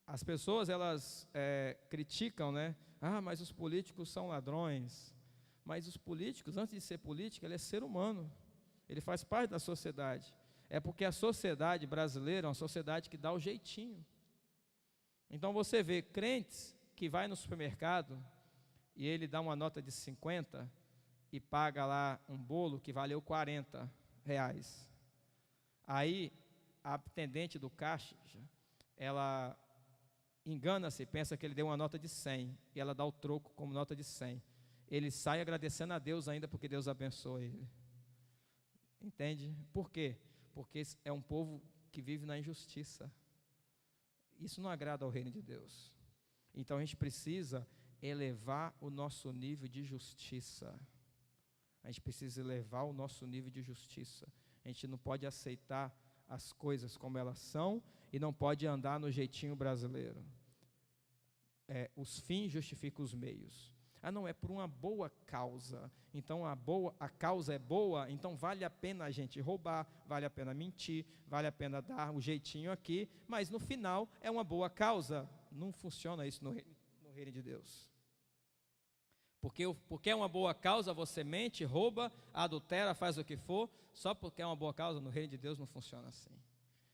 As pessoas, elas criticam, né? Ah, mas os políticos são ladrões. Mas os políticos, antes de ser político, ele é ser humano. Ele faz parte da sociedade. É porque a sociedade brasileira é uma sociedade que dá o jeitinho. Então você vê crentes que vai no supermercado e ele dá uma nota de 50 e paga lá um bolo que valeu R$40. Aí a atendente do caixa, ela engana-se, pensa que ele deu uma nota de 100 e ela dá o troco como nota de 100. Ele sai agradecendo a Deus ainda porque Deus abençoa ele. Entende? Por quê? Porque é um povo que vive na injustiça. Isso não agrada ao reino de Deus. Então a gente precisa elevar o nosso nível de justiça. A gente precisa elevar o nosso nível de justiça. A gente não pode aceitar as coisas como elas são e não pode andar no jeitinho brasileiro. Os fins justificam os meios. Ah, não, é por uma boa causa. Então a causa é boa, então vale a pena a gente roubar, vale a pena mentir, vale a pena dar um jeitinho aqui, mas no final é uma boa causa. Não funciona isso no reino de Deus. Porque é uma boa causa, você mente, rouba, adultera, faz o que for, só porque é uma boa causa, no reino de Deus não funciona assim.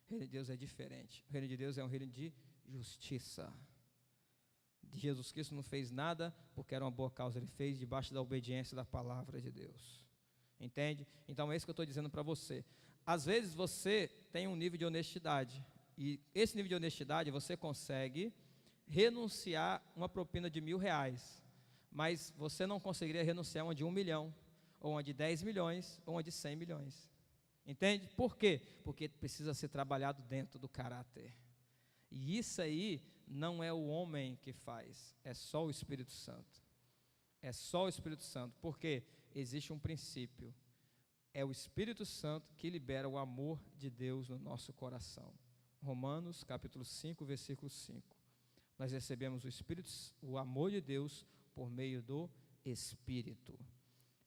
O reino de Deus é diferente. O reino de Deus é um reino de justiça. Jesus Cristo não fez nada porque era uma boa causa, ele fez debaixo da obediência da palavra de Deus. Entende? Então é isso que eu estou dizendo para você. Às vezes você tem um nível de honestidade, e esse nível de honestidade você consegue renunciar uma propina de R$1.000, mas você não conseguiria renunciar uma de 1 milhão, ou uma de 10 milhões, ou uma de 100 milhões. Entende? Por quê? Porque precisa ser trabalhado dentro do caráter. E isso aí não é o homem que faz, é só o Espírito Santo. É só o Espírito Santo, porque existe um princípio. É o Espírito Santo que libera o amor de Deus no nosso coração. Romanos, capítulo 5, versículo 5. Nós recebemos o amor de Deus por meio do Espírito.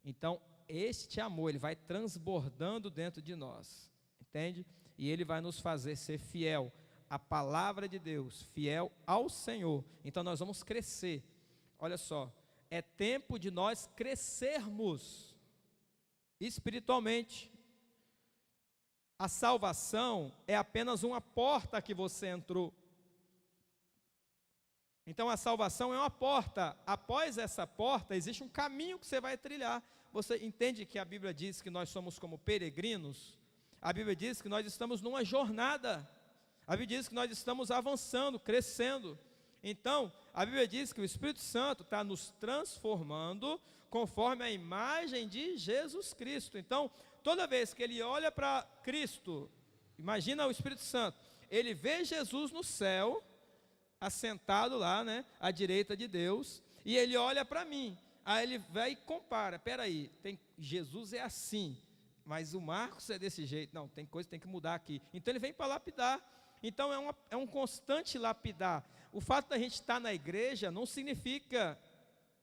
Então, este amor, ele vai transbordando dentro de nós, entende? E ele vai nos fazer ser fiel à palavra de Deus, fiel ao Senhor. Então, nós vamos crescer. Olha só, é tempo de nós crescermos espiritualmente. A salvação é apenas uma porta que você entrou. Então a salvação é uma porta. Após essa porta existe um caminho que você vai trilhar. Você entende que a Bíblia diz que nós somos como peregrinos? A Bíblia diz que nós estamos numa jornada. A Bíblia diz que nós estamos avançando, crescendo. Então, a Bíblia diz que o Espírito Santo está nos transformando conforme a imagem de Jesus Cristo. Então, toda vez que ele olha para Cristo, imagina o Espírito Santo, ele vê Jesus no céu, assentado lá, né, à direita de Deus, e ele olha para mim. Aí ele vai e compara. Peraí, Jesus é assim, mas o Marcos é desse jeito. Não, tem coisa que tem que mudar aqui. Então ele vem para lapidar. Então é um constante lapidar. O fato da gente estar na igreja não significa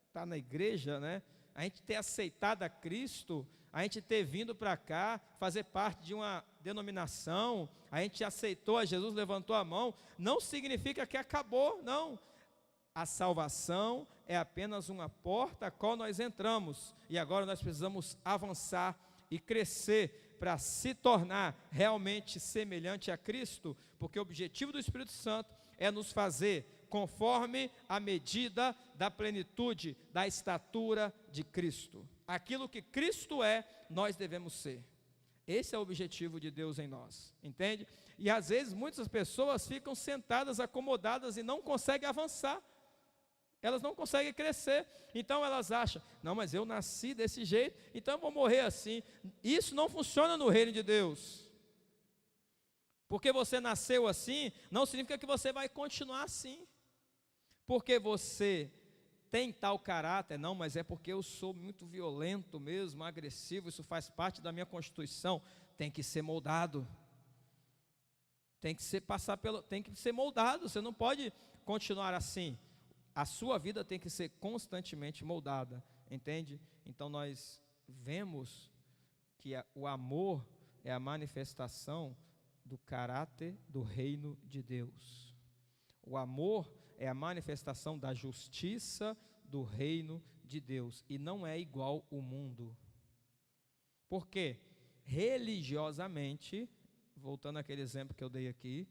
estar na igreja, né? A gente ter aceitado a Cristo, a gente ter vindo para cá, fazer parte de uma denominação, a gente aceitou a Jesus, levantou a mão, não significa que acabou, não. A salvação é apenas uma porta a qual nós entramos, e agora nós precisamos avançar e crescer para se tornar realmente semelhante a Cristo, porque o objetivo do Espírito Santo é nos fazer conforme a medida da plenitude, da estatura de Cristo. Aquilo que Cristo é, nós devemos ser. Esse é o objetivo de Deus em nós, entende? E às vezes muitas pessoas ficam sentadas, acomodadas e não conseguem avançar. Elas não conseguem crescer, então elas acham, não, mas eu nasci desse jeito, então eu vou morrer assim. Isso não funciona no reino de Deus. Porque você nasceu assim, não significa que você vai continuar assim. Porque você tem tal caráter, não, mas é porque eu sou muito violento mesmo, agressivo, isso faz parte da minha constituição. Tem que ser moldado. Tem que ser moldado, você não pode continuar assim. A sua vida tem que ser constantemente moldada, entende? Então nós vemos que o amor é a manifestação do caráter do reino de Deus. O amor é a manifestação da justiça do reino de Deus e não é igual ao mundo. Porque religiosamente, voltando àquele exemplo que eu dei aqui,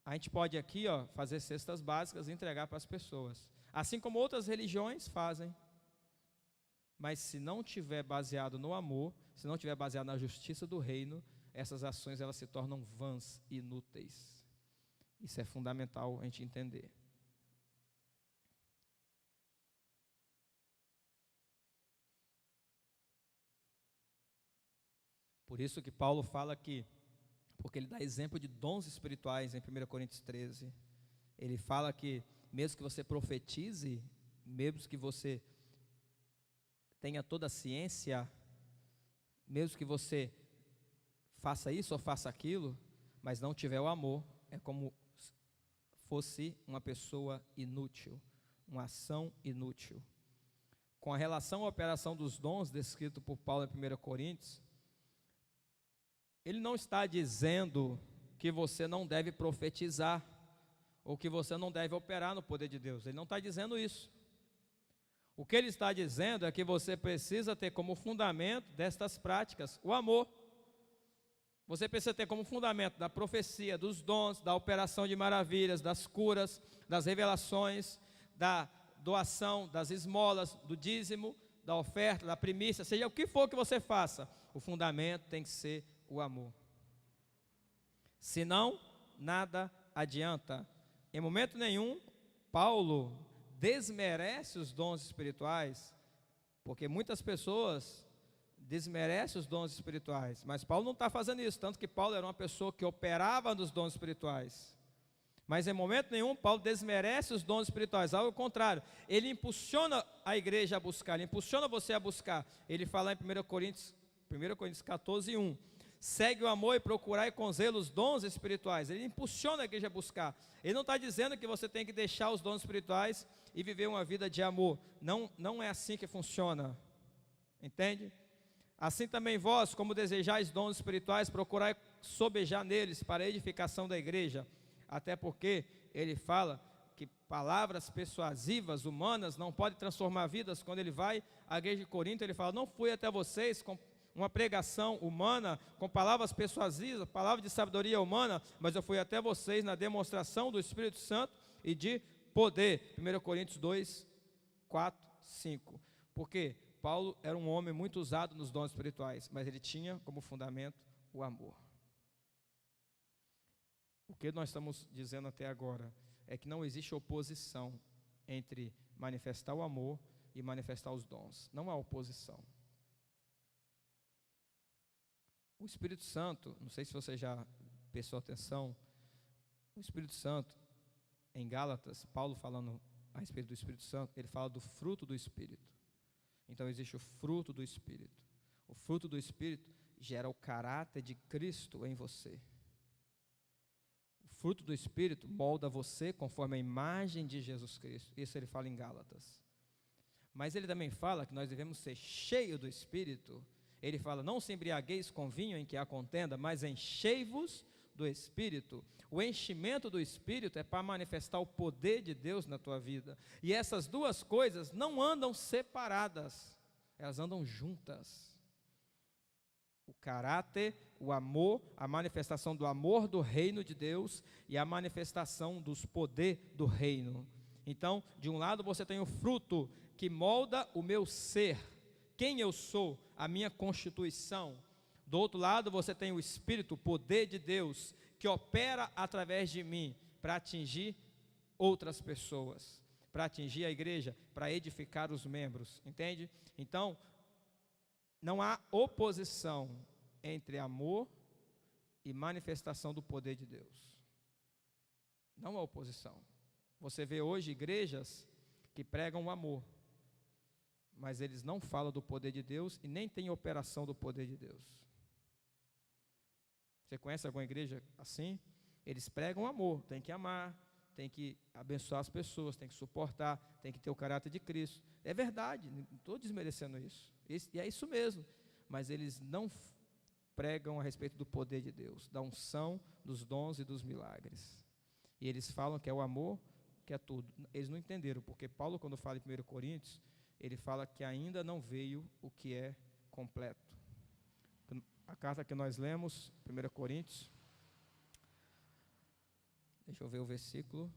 a gente pode aqui, fazer cestas básicas e entregar para as pessoas. Assim como outras religiões fazem. Mas se não tiver baseado no amor, se não tiver baseado na justiça do reino, essas ações elas se tornam vãs, inúteis. Isso é fundamental a gente entender. Por isso que Paulo fala aqui, porque ele dá exemplo de dons espirituais em 1 Coríntios 13. Ele fala que mesmo que você profetize, mesmo que você tenha toda a ciência, mesmo que você faça isso ou faça aquilo, mas não tiver o amor, é como fosse uma pessoa inútil, uma ação inútil. Com a relação à operação dos dons descrito por Paulo em 1 Coríntios, ele não está dizendo que você não deve profetizar, ou que você não deve operar no poder de Deus. Ele não está dizendo isso. O que ele está dizendo é que você precisa ter como fundamento destas práticas o amor. Você precisa ter como fundamento da profecia, dos dons, da operação de maravilhas, das curas, das revelações, da doação, das esmolas, do dízimo, da oferta, da primícia, seja o que for que você faça, o fundamento tem que ser o amor. Senão, nada adianta. Em momento nenhum, Paulo desmerece os dons espirituais, porque muitas pessoas desmerecem os dons espirituais, mas Paulo não está fazendo isso, tanto que Paulo era uma pessoa que operava nos dons espirituais. Mas em momento nenhum, Paulo desmerece os dons espirituais, ao contrário, ele impulsiona a igreja a buscar, ele impulsiona você a buscar. Ele fala em 1 Coríntios 14, 1. Segue o amor e procurai com zelo os dons espirituais. Ele impulsiona a igreja a buscar. Ele não está dizendo que você tem que deixar os dons espirituais e viver uma vida de amor. Não é assim que funciona. Entende? Assim também vós, como desejais dons espirituais, procurai sobejar neles para a edificação da igreja. Até porque ele fala que palavras persuasivas, humanas, não podem transformar vidas. Quando ele vai à igreja de Corinto, ele fala, não fui até vocês com uma pregação humana, com palavras persuasivas, palavras de sabedoria humana, mas eu fui até vocês na demonstração do Espírito Santo e de poder. 1 Coríntios 2, 4, 5. Porque Paulo era um homem muito usado nos dons espirituais, mas ele tinha como fundamento o amor. O que nós estamos dizendo até agora é que não existe oposição entre manifestar o amor e manifestar os dons. Não há oposição. O Espírito Santo, não sei se você já prestou atenção, o Espírito Santo, em Gálatas, Paulo falando a respeito do Espírito Santo, ele fala do fruto do Espírito. Então existe o fruto do Espírito. O fruto do Espírito gera o caráter de Cristo em você. O fruto do Espírito molda você conforme a imagem de Jesus Cristo. Isso ele fala em Gálatas. Mas ele também fala que nós devemos ser cheios do Espírito. Ele fala, não se embriagueis com vinho em que há contenda, mas enchei-vos do Espírito. O enchimento do Espírito é para manifestar o poder de Deus na tua vida. E essas duas coisas não andam separadas, elas andam juntas. O caráter, o amor, a manifestação do amor do reino de Deus e a manifestação dos poderes do reino. Então, de um lado você tem o fruto que molda o meu ser, quem eu sou, a minha constituição. Do outro lado você tem o Espírito, o poder de Deus, que opera através de mim para atingir outras pessoas, para atingir a igreja, para edificar os membros, entende? Então, não há oposição entre amor e manifestação do poder de Deus. Não há oposição. Você vê hoje igrejas que pregam o amor, mas eles não falam do poder de Deus e nem têm operação do poder de Deus. Você conhece alguma igreja assim? Eles pregam amor, tem que amar, tem que abençoar as pessoas, tem que suportar, tem que ter o caráter de Cristo. É verdade, não estou desmerecendo isso. E é isso mesmo. Mas eles não pregam a respeito do poder de Deus, da unção, dos dons e dos milagres. E eles falam que é o amor, que é tudo. Eles não entenderam, porque Paulo, quando fala em 1 Coríntios, ele fala que ainda não veio o que é completo. A carta que nós lemos, 1 Coríntios, deixa eu ver o versículo.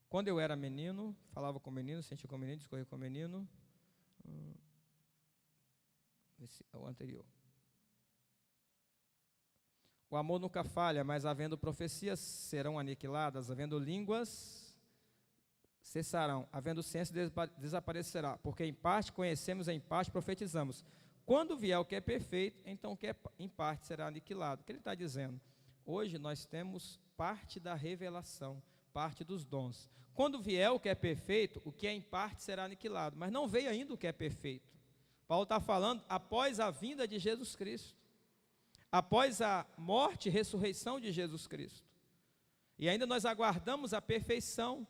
Quando eu era menino, falava com menino, sentia com menino, discorria com menino. O anterior. O amor nunca falha, mas havendo profecias serão aniquiladas, havendo línguas cessarão, havendo ciência desaparecerá, porque em parte conhecemos, em parte profetizamos. Quando vier o que é perfeito, então o que é em parte será aniquilado. O que ele está dizendo? Hoje nós temos parte da revelação, parte dos dons. Quando vier o que é perfeito, o que é em parte será aniquilado. Mas não veio ainda o que é perfeito. Paulo está falando após a vinda de Jesus Cristo, após a morte e ressurreição de Jesus Cristo. E ainda nós aguardamos a perfeição.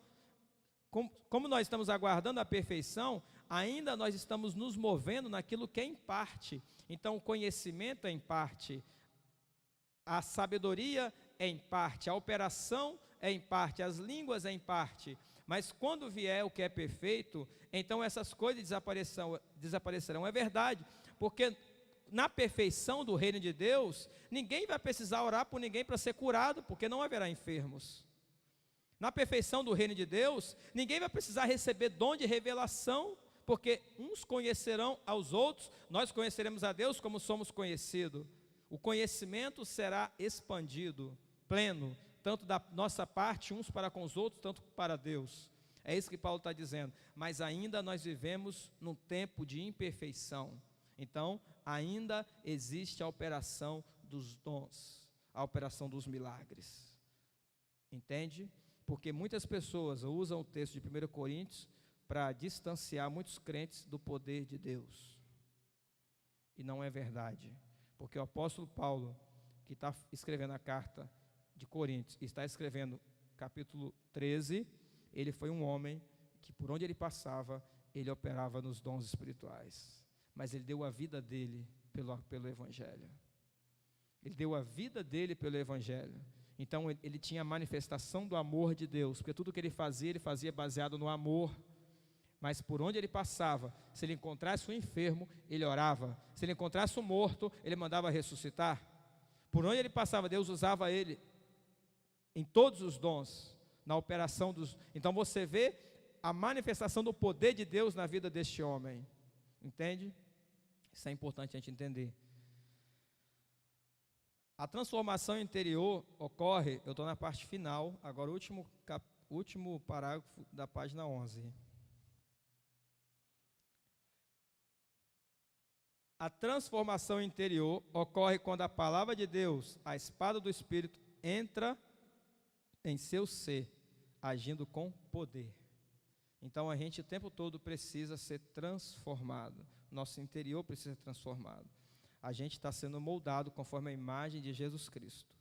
Como nós estamos aguardando a perfeição, ainda nós estamos nos movendo naquilo que é em parte. Então o conhecimento é em parte, a sabedoria é em parte, a operação é em parte, as línguas é em parte. Mas quando vier o que é perfeito, então essas coisas desaparecerão. É verdade, porque na perfeição do reino de Deus, ninguém vai precisar orar por ninguém para ser curado, porque não haverá enfermos. Na perfeição do reino de Deus, ninguém vai precisar receber dom de revelação, porque uns conhecerão aos outros, nós conheceremos a Deus como somos conhecidos. O conhecimento será expandido, pleno, tanto da nossa parte, uns para com os outros, tanto para Deus. É isso que Paulo está dizendo. Mas ainda nós vivemos num tempo de imperfeição. Então, ainda existe a operação dos dons, a operação dos milagres. Entende? Porque muitas pessoas usam o texto de 1 Coríntios para distanciar muitos crentes do poder de Deus. E não é verdade. Porque o apóstolo Paulo, que está escrevendo a carta de Coríntios, está escrevendo capítulo 13, ele foi um homem que por onde ele passava, ele operava nos dons espirituais. Mas ele deu a vida dele pelo Evangelho. Ele deu a vida dele pelo Evangelho. Então ele tinha a manifestação do amor de Deus, porque tudo que ele fazia baseado no amor. Mas por onde ele passava, se ele encontrasse um enfermo, ele orava. Se ele encontrasse um morto, ele mandava ressuscitar. Por onde ele passava, Deus usava ele em todos os dons, na operação dos... Então você vê a manifestação do poder de Deus na vida deste homem. Entende? Isso é importante a gente entender. A transformação interior ocorre, eu estou na parte final, agora o último parágrafo da página 11. A transformação interior ocorre quando a palavra de Deus, a espada do Espírito, entra em seu ser, agindo com poder. Então a gente o tempo todo precisa ser transformado. Nosso interior precisa ser transformado. A gente está sendo moldado conforme a imagem de Jesus Cristo.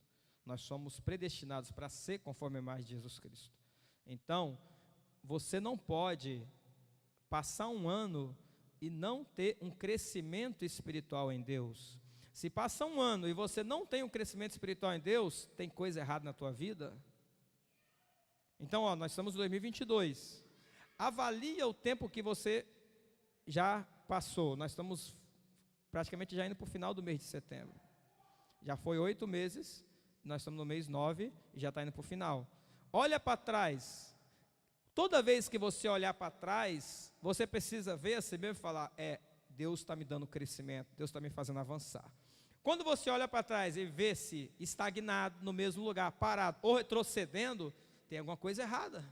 Nós somos predestinados para ser conforme a imagem de Jesus Cristo. Então, você não pode passar um ano e não ter um crescimento espiritual em Deus. Se passa um ano e você não tem um crescimento espiritual em Deus, tem coisa errada na tua vida? Então, nós estamos em 2022. Avalia o tempo que você já passou. Nós estamos praticamente já indo para o final do mês de setembro. Já foi 8 meses, nós estamos no mês 9 e já está indo para o final. Olha para trás. Toda vez que você olhar para trás, você precisa ver a si mesmo e falar, Deus está me dando crescimento, Deus está me fazendo avançar. Quando você olha para trás e vê se estagnado no mesmo lugar, parado ou retrocedendo, tem alguma coisa errada.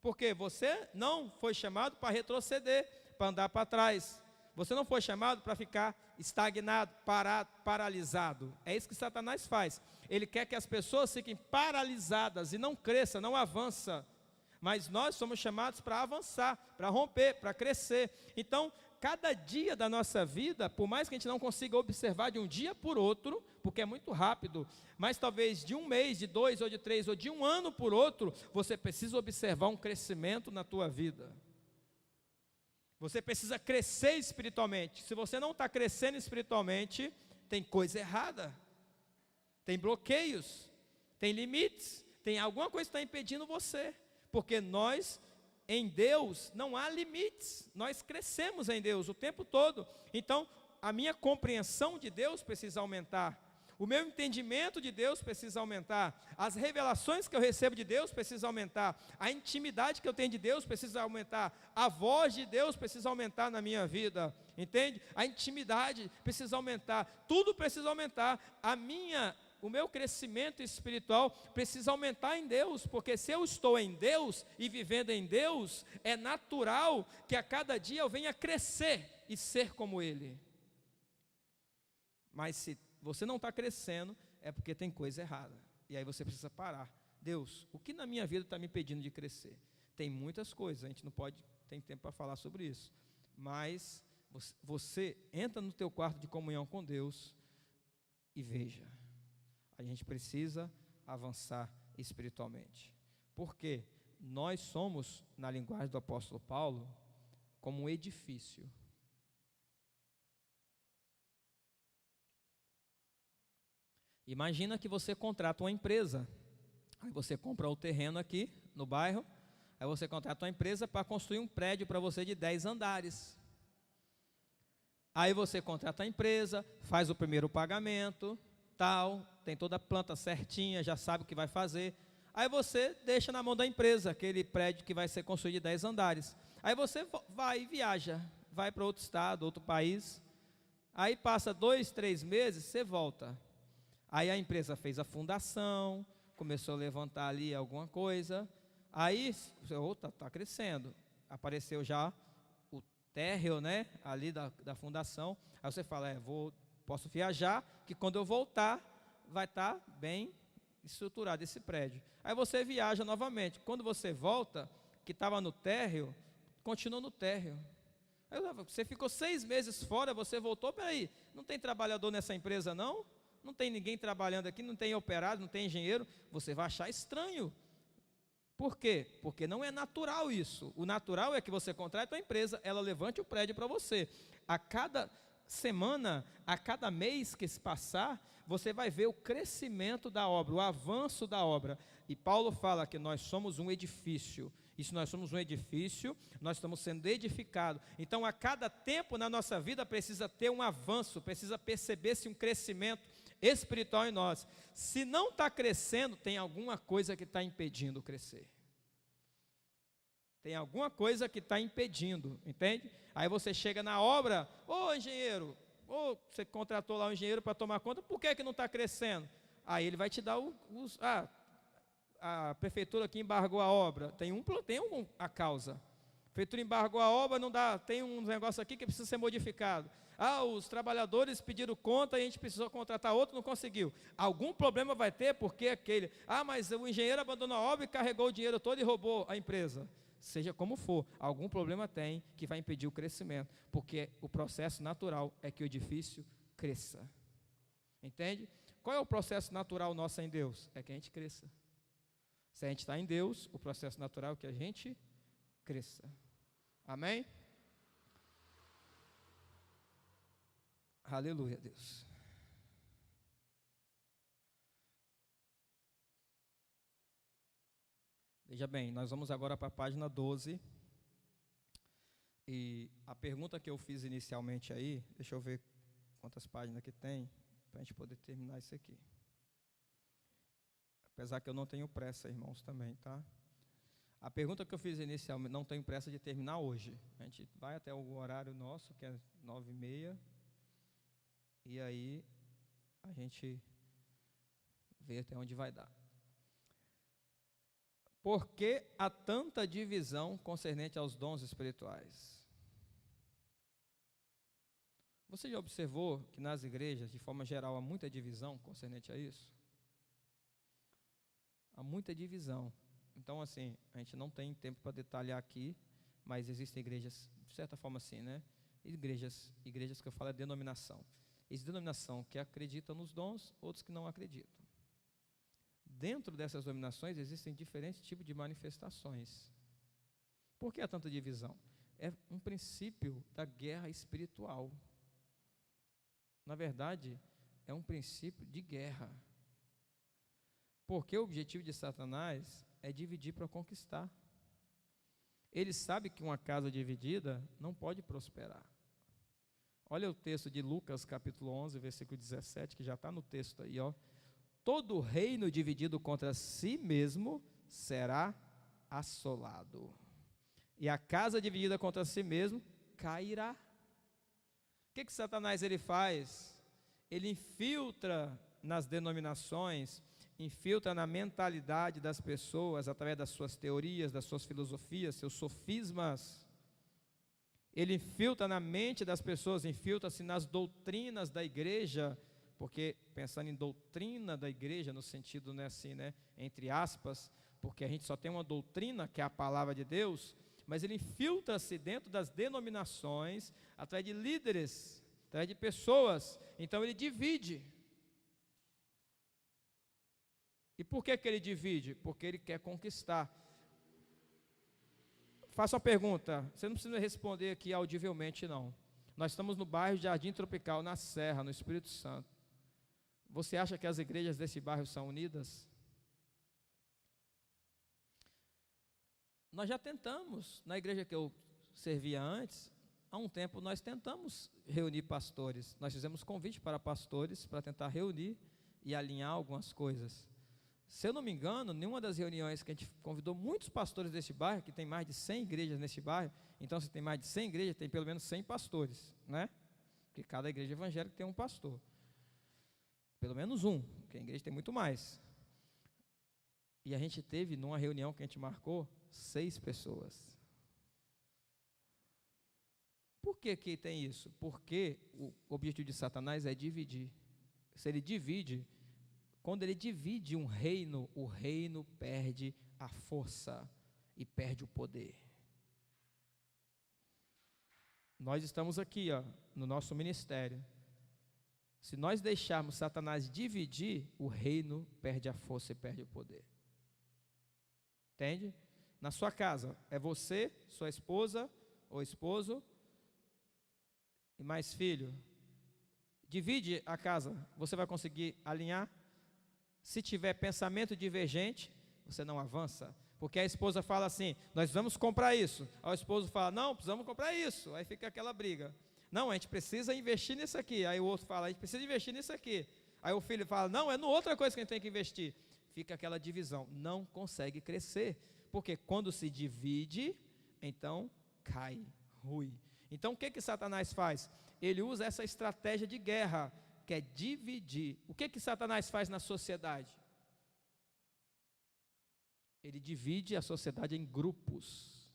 Porque você não foi chamado para retroceder, para andar para trás. Você não foi chamado para ficar estagnado, parado, paralisado. É isso que Satanás faz. Ele quer que as pessoas fiquem paralisadas e não cresçam, não avançam. Mas nós somos chamados para avançar, para romper, para crescer. Então, cada dia da nossa vida, por mais que a gente não consiga observar de um dia por outro, porque é muito rápido, mas talvez de um mês, de 2 ou de 3 ou de um ano por outro, você precisa observar um crescimento na tua vida. Você precisa crescer espiritualmente. Se você não está crescendo espiritualmente, tem coisa errada. Tem bloqueios, tem limites, tem alguma coisa que está impedindo você. Porque nós, em Deus, não há limites. Nós crescemos em Deus o tempo todo. Então, a minha compreensão de Deus precisa aumentar. O meu entendimento de Deus precisa aumentar. As revelações que eu recebo de Deus precisam aumentar. A intimidade que eu tenho de Deus precisa aumentar. A voz de Deus precisa aumentar na minha vida. Entende? A intimidade precisa aumentar. Tudo precisa aumentar. O meu crescimento espiritual precisa aumentar em Deus, porque se eu estou em Deus e vivendo em Deus, é natural que a cada dia eu venha crescer e ser como Ele. Mas se você não está crescendo, é porque tem coisa errada. E aí você precisa parar. Deus, o que na minha vida está me impedindo de crescer? Tem muitas coisas, a gente não tem tempo para falar sobre isso. Mas você entra no teu quarto de comunhão com Deus e veja. A gente precisa avançar espiritualmente. Porque nós somos, na linguagem do apóstolo Paulo, como um edifício. Imagina que você contrata uma empresa. Aí você compra o terreno aqui no bairro. Aí você contrata uma empresa para construir um prédio para você de 10 andares. Aí você contrata a empresa, faz o primeiro pagamento, tem toda a planta certinha, já sabe o que vai fazer. Aí você deixa na mão da empresa aquele prédio que vai ser construído de 10 andares. Aí você vai e viaja, vai para outro estado, outro país. Aí passa 2, 3 meses, você volta. Aí a empresa fez a fundação, começou a levantar ali alguma coisa. Aí, está crescendo. Apareceu já o térreo, né, ali da fundação. Aí você fala, posso viajar, que quando eu voltar, vai estar bem estruturado esse prédio. Aí você viaja novamente. Quando você volta, que estava no térreo, continua no térreo. Aí você ficou 6 meses fora, você voltou, peraí, não tem trabalhador nessa empresa não? Não tem ninguém trabalhando aqui, não tem operário, não tem engenheiro, você vai achar estranho. Por quê? Porque não é natural isso. O natural é que você contrate uma empresa, ela levante o prédio para você. A cada semana, a cada mês que se passar, você vai ver o crescimento da obra, o avanço da obra. E Paulo fala que nós somos um edifício. E se nós somos um edifício, nós estamos sendo edificados. Então, a cada tempo na nossa vida precisa ter um avanço, precisa perceber-se um crescimento espiritual em nós. Se não está crescendo, tem alguma coisa que está impedindo crescer. Tem alguma coisa que está impedindo, entende? Aí você chega na obra, engenheiro, você contratou lá um engenheiro para tomar conta, por que não está crescendo? Aí ele vai te dar a prefeitura aqui embargou a obra, tem a causa. Prefeitura embargou a obra, não dá, tem um negócio aqui que precisa ser modificado. Os trabalhadores pediram conta e a gente precisou contratar outro, não conseguiu. Algum problema vai ter, porque aquele... mas o engenheiro abandonou a obra e carregou o dinheiro todo e roubou a empresa. Seja como for, algum problema tem que vai impedir o crescimento, porque o processo natural é que o edifício cresça. Entende? Qual é o processo natural nosso em Deus? É que a gente cresça. Se a gente está em Deus, o processo natural é que a gente cresça. Amém? Aleluia, Deus. Veja bem, nós vamos agora para a página 12. E a pergunta que eu fiz inicialmente aí, deixa eu ver quantas páginas que tem, para a gente poder terminar isso aqui. Apesar que eu não tenho pressa, irmãos, também, tá? A pergunta que eu fiz inicialmente, não tenho pressa de terminar hoje. A gente vai até o horário nosso, que é 9h30. E aí, a gente vê até onde vai dar. Por que há tanta divisão concernente aos dons espirituais? Você já observou que nas igrejas, de forma geral, há muita divisão concernente a isso? Há muita divisão. Então, assim, a gente não tem tempo para detalhar aqui, mas existem igrejas, de certa forma assim, né? Igrejas que eu falo é denominação. Existe denominação que acredita nos dons, outros que não acreditam. Dentro dessas denominações existem diferentes tipos de manifestações. Por que há tanta divisão? É um princípio da guerra espiritual. Na verdade, é um princípio de guerra. Porque o objetivo de Satanás é dividir para conquistar. Ele sabe que uma casa dividida não pode prosperar. Olha o texto de Lucas, capítulo 11, versículo 17, que já está no texto aí, ó. Todo reino dividido contra si mesmo será assolado. E a casa dividida contra si mesmo cairá. O que Satanás ele faz? Ele infiltra nas denominações, infiltra na mentalidade das pessoas, através das suas teorias, das suas filosofias, seus sofismas. Ele infiltra na mente das pessoas, infiltra-se nas doutrinas da igreja, porque pensando em doutrina da igreja, no sentido, né, assim, né, entre aspas, porque a gente só tem uma doutrina, que é a palavra de Deus, mas ele infiltra-se dentro das denominações, através de líderes, através de pessoas. Então ele divide. E por que ele divide? Porque ele quer conquistar. Faço uma pergunta, você não precisa responder aqui audivelmente, não. Nós estamos no bairro Jardim Tropical, na Serra, no Espírito Santo. Você acha que as igrejas desse bairro são unidas? Nós já tentamos, na igreja que eu servia antes, há um tempo nós tentamos reunir pastores. Nós fizemos convite para pastores para tentar reunir e alinhar algumas coisas. Se eu não me engano, nenhuma das reuniões que a gente convidou muitos pastores desse bairro, que tem mais de 100 igrejas nesse bairro, então se tem mais de 100 igrejas, tem pelo menos 100 pastores, né? Porque cada igreja evangélica tem um pastor. Pelo menos um, porque a igreja tem muito mais. E a gente teve, numa reunião que a gente marcou, 6 pessoas. Por que tem isso? Porque o objetivo de Satanás é dividir. Se ele divide, quando ele divide um reino, o reino perde a força e perde o poder. Nós estamos aqui, ó, no nosso ministério. Se nós deixarmos Satanás dividir, o reino perde a força e perde o poder. Entende? Na sua casa, é você, sua esposa ou esposo e mais filho. Divide a casa, você vai conseguir alinhar? Se tiver pensamento divergente, você não avança. Porque a esposa fala assim, nós vamos comprar isso. Aí o esposo fala, não, precisamos comprar isso. Aí fica aquela briga. Não, a gente precisa investir nisso aqui. Aí o outro fala, a gente precisa investir nisso aqui. Aí o filho fala, não, é no outra coisa que a gente tem que investir. Fica aquela divisão, não consegue crescer. Porque quando se divide, então cai, rui. Então o que Satanás faz? Ele usa essa estratégia de guerra, que é dividir. O que Satanás faz na sociedade? Ele divide a sociedade em grupos.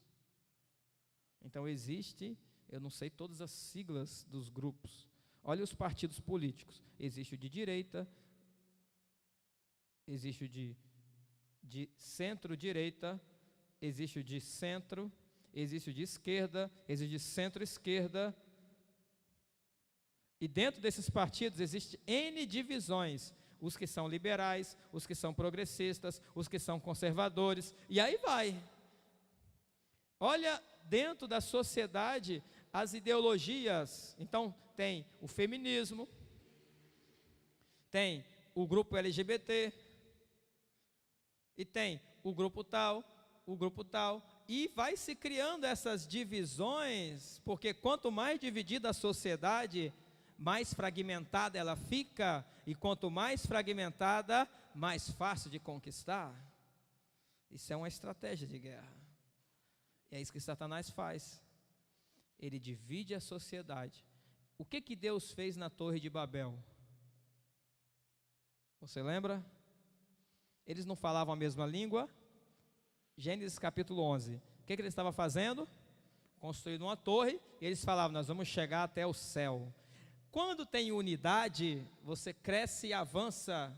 Então existe, eu não sei todas as siglas dos grupos. Olha os partidos políticos. Existe o de direita, existe o de centro-direita, existe o de centro, existe o de esquerda, existe o de centro-esquerda. E dentro desses partidos existem N divisões. Os que são liberais, os que são progressistas, os que são conservadores, e aí vai. Olha dentro da sociedade as ideologias. Então tem o feminismo, tem o grupo LGBT, e tem o grupo tal, e vai se criando essas divisões, porque quanto mais dividida a sociedade, mais fragmentada ela fica, e quanto mais fragmentada, mais fácil de conquistar. Isso é uma estratégia de guerra. E é isso que Satanás faz. Ele divide a sociedade. O que Deus fez na Torre de Babel? Você lembra? Eles não falavam a mesma língua. Gênesis capítulo 11. O que ele estava fazendo? Construindo uma torre, e eles falavam, nós vamos chegar até o céu. Quando tem unidade, você cresce e avança,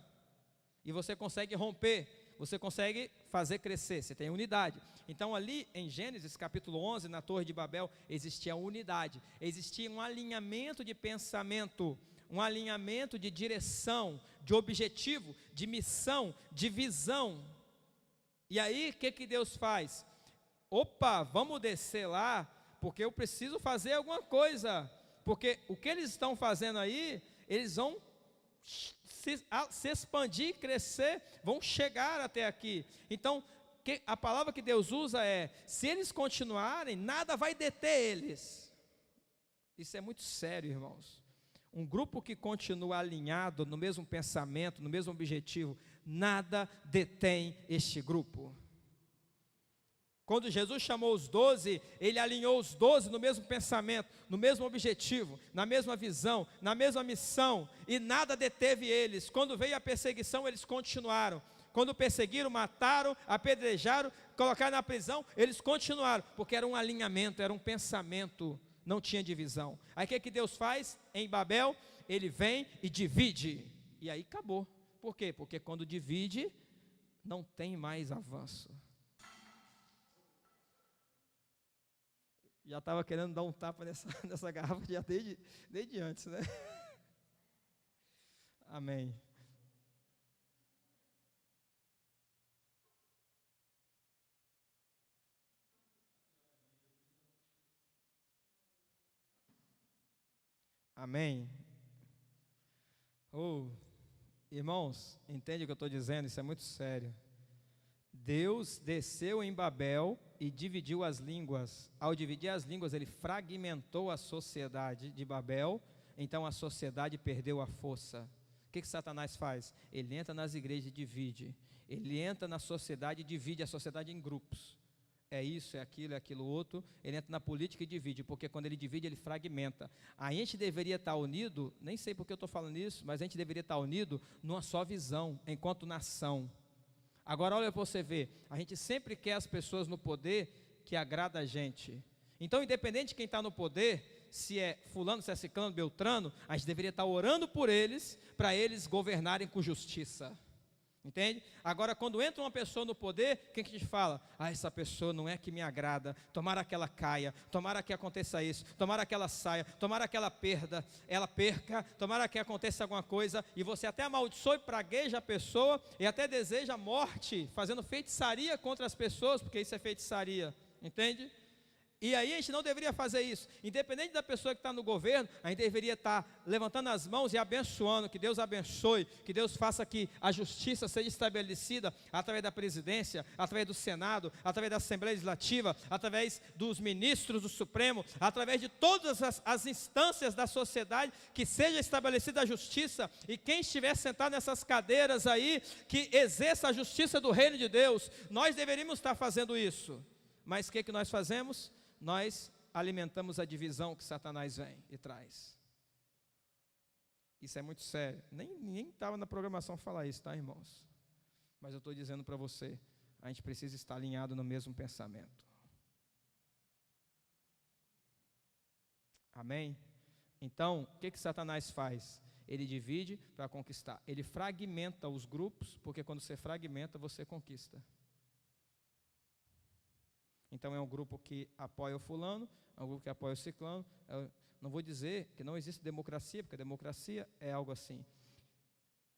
e você consegue romper, você consegue fazer crescer, você tem unidade. Então ali em Gênesis capítulo 11, na Torre de Babel, existia unidade, existia um alinhamento de pensamento, um alinhamento de direção, de objetivo, de missão, de visão. E aí, o que Deus faz? Opa, vamos descer lá, porque eu preciso fazer alguma coisa. Porque o que eles estão fazendo aí, eles vão se expandir, crescer, vão chegar até aqui. Então, a palavra que Deus usa é, se eles continuarem, nada vai deter eles. Isso é muito sério, irmãos. Um grupo que continua alinhado no mesmo pensamento, no mesmo objetivo, nada detém este grupo. Quando Jesus chamou os 12, ele alinhou os 12 no mesmo pensamento, no mesmo objetivo, na mesma visão, na mesma missão, e nada deteve eles. Quando veio a perseguição, eles continuaram. Quando perseguiram, mataram, apedrejaram, colocaram na prisão, eles continuaram, porque era um alinhamento, era um pensamento, não tinha divisão. Aí o que Deus faz em Babel? Ele vem e divide, e aí acabou. Por quê? Porque quando divide, não tem mais avanço. Já estava querendo dar um tapa nessa garrafa já desde antes, né? Amém. Amém. Irmãos, entende o que eu estou dizendo? Isso é muito sério. Deus desceu em Babel e dividiu as línguas. Ao dividir as línguas, ele fragmentou a sociedade de Babel, então a sociedade perdeu a força. O que Satanás faz? Ele entra nas igrejas e divide. Ele entra na sociedade e divide a sociedade em grupos. É isso, é aquilo outro. Ele entra na política e divide, porque quando ele divide, ele fragmenta. A gente deveria estar unido, nem sei porque eu estou falando isso, mas a gente deveria estar unido numa só visão, enquanto nação. Agora olha para você ver, a gente sempre quer as pessoas no poder que agrada a gente. Então, independente de quem está no poder, se é fulano, se é ciclano, beltrano, a gente deveria estar orando por eles, para eles governarem com justiça. Entende? Agora, quando entra uma pessoa no poder, quem que te fala? Essa pessoa não é que me agrada, tomara que ela caia, tomara que aconteça isso, tomara que ela saia, tomara que ela perca, tomara que aconteça alguma coisa, e você até amaldiçoa e pragueja a pessoa, e até deseja a morte, fazendo feitiçaria contra as pessoas, porque isso é feitiçaria, entende? E aí a gente não deveria fazer isso. Independente da pessoa que está no governo, a gente deveria estar levantando as mãos e abençoando, que Deus abençoe, que Deus faça que a justiça seja estabelecida através da presidência, através do Senado, através da Assembleia Legislativa, através dos ministros do Supremo, através de todas as instâncias da sociedade, que seja estabelecida a justiça, e quem estiver sentado nessas cadeiras aí, que exerça a justiça do reino de Deus. Nós deveríamos estar fazendo isso. Mas o que nós fazemos? Nós alimentamos a divisão que Satanás vem e traz. Isso é muito sério. Nem estava na programação falar isso, tá, irmãos? Mas eu estou dizendo para você, a gente precisa estar alinhado no mesmo pensamento. Amém? Então, o que Satanás faz? Ele divide para conquistar. Ele fragmenta os grupos, porque quando você fragmenta, você conquista. Então, é um grupo que apoia o fulano, é um grupo que apoia o ciclano. Não vou dizer que não existe democracia, porque a democracia é algo assim.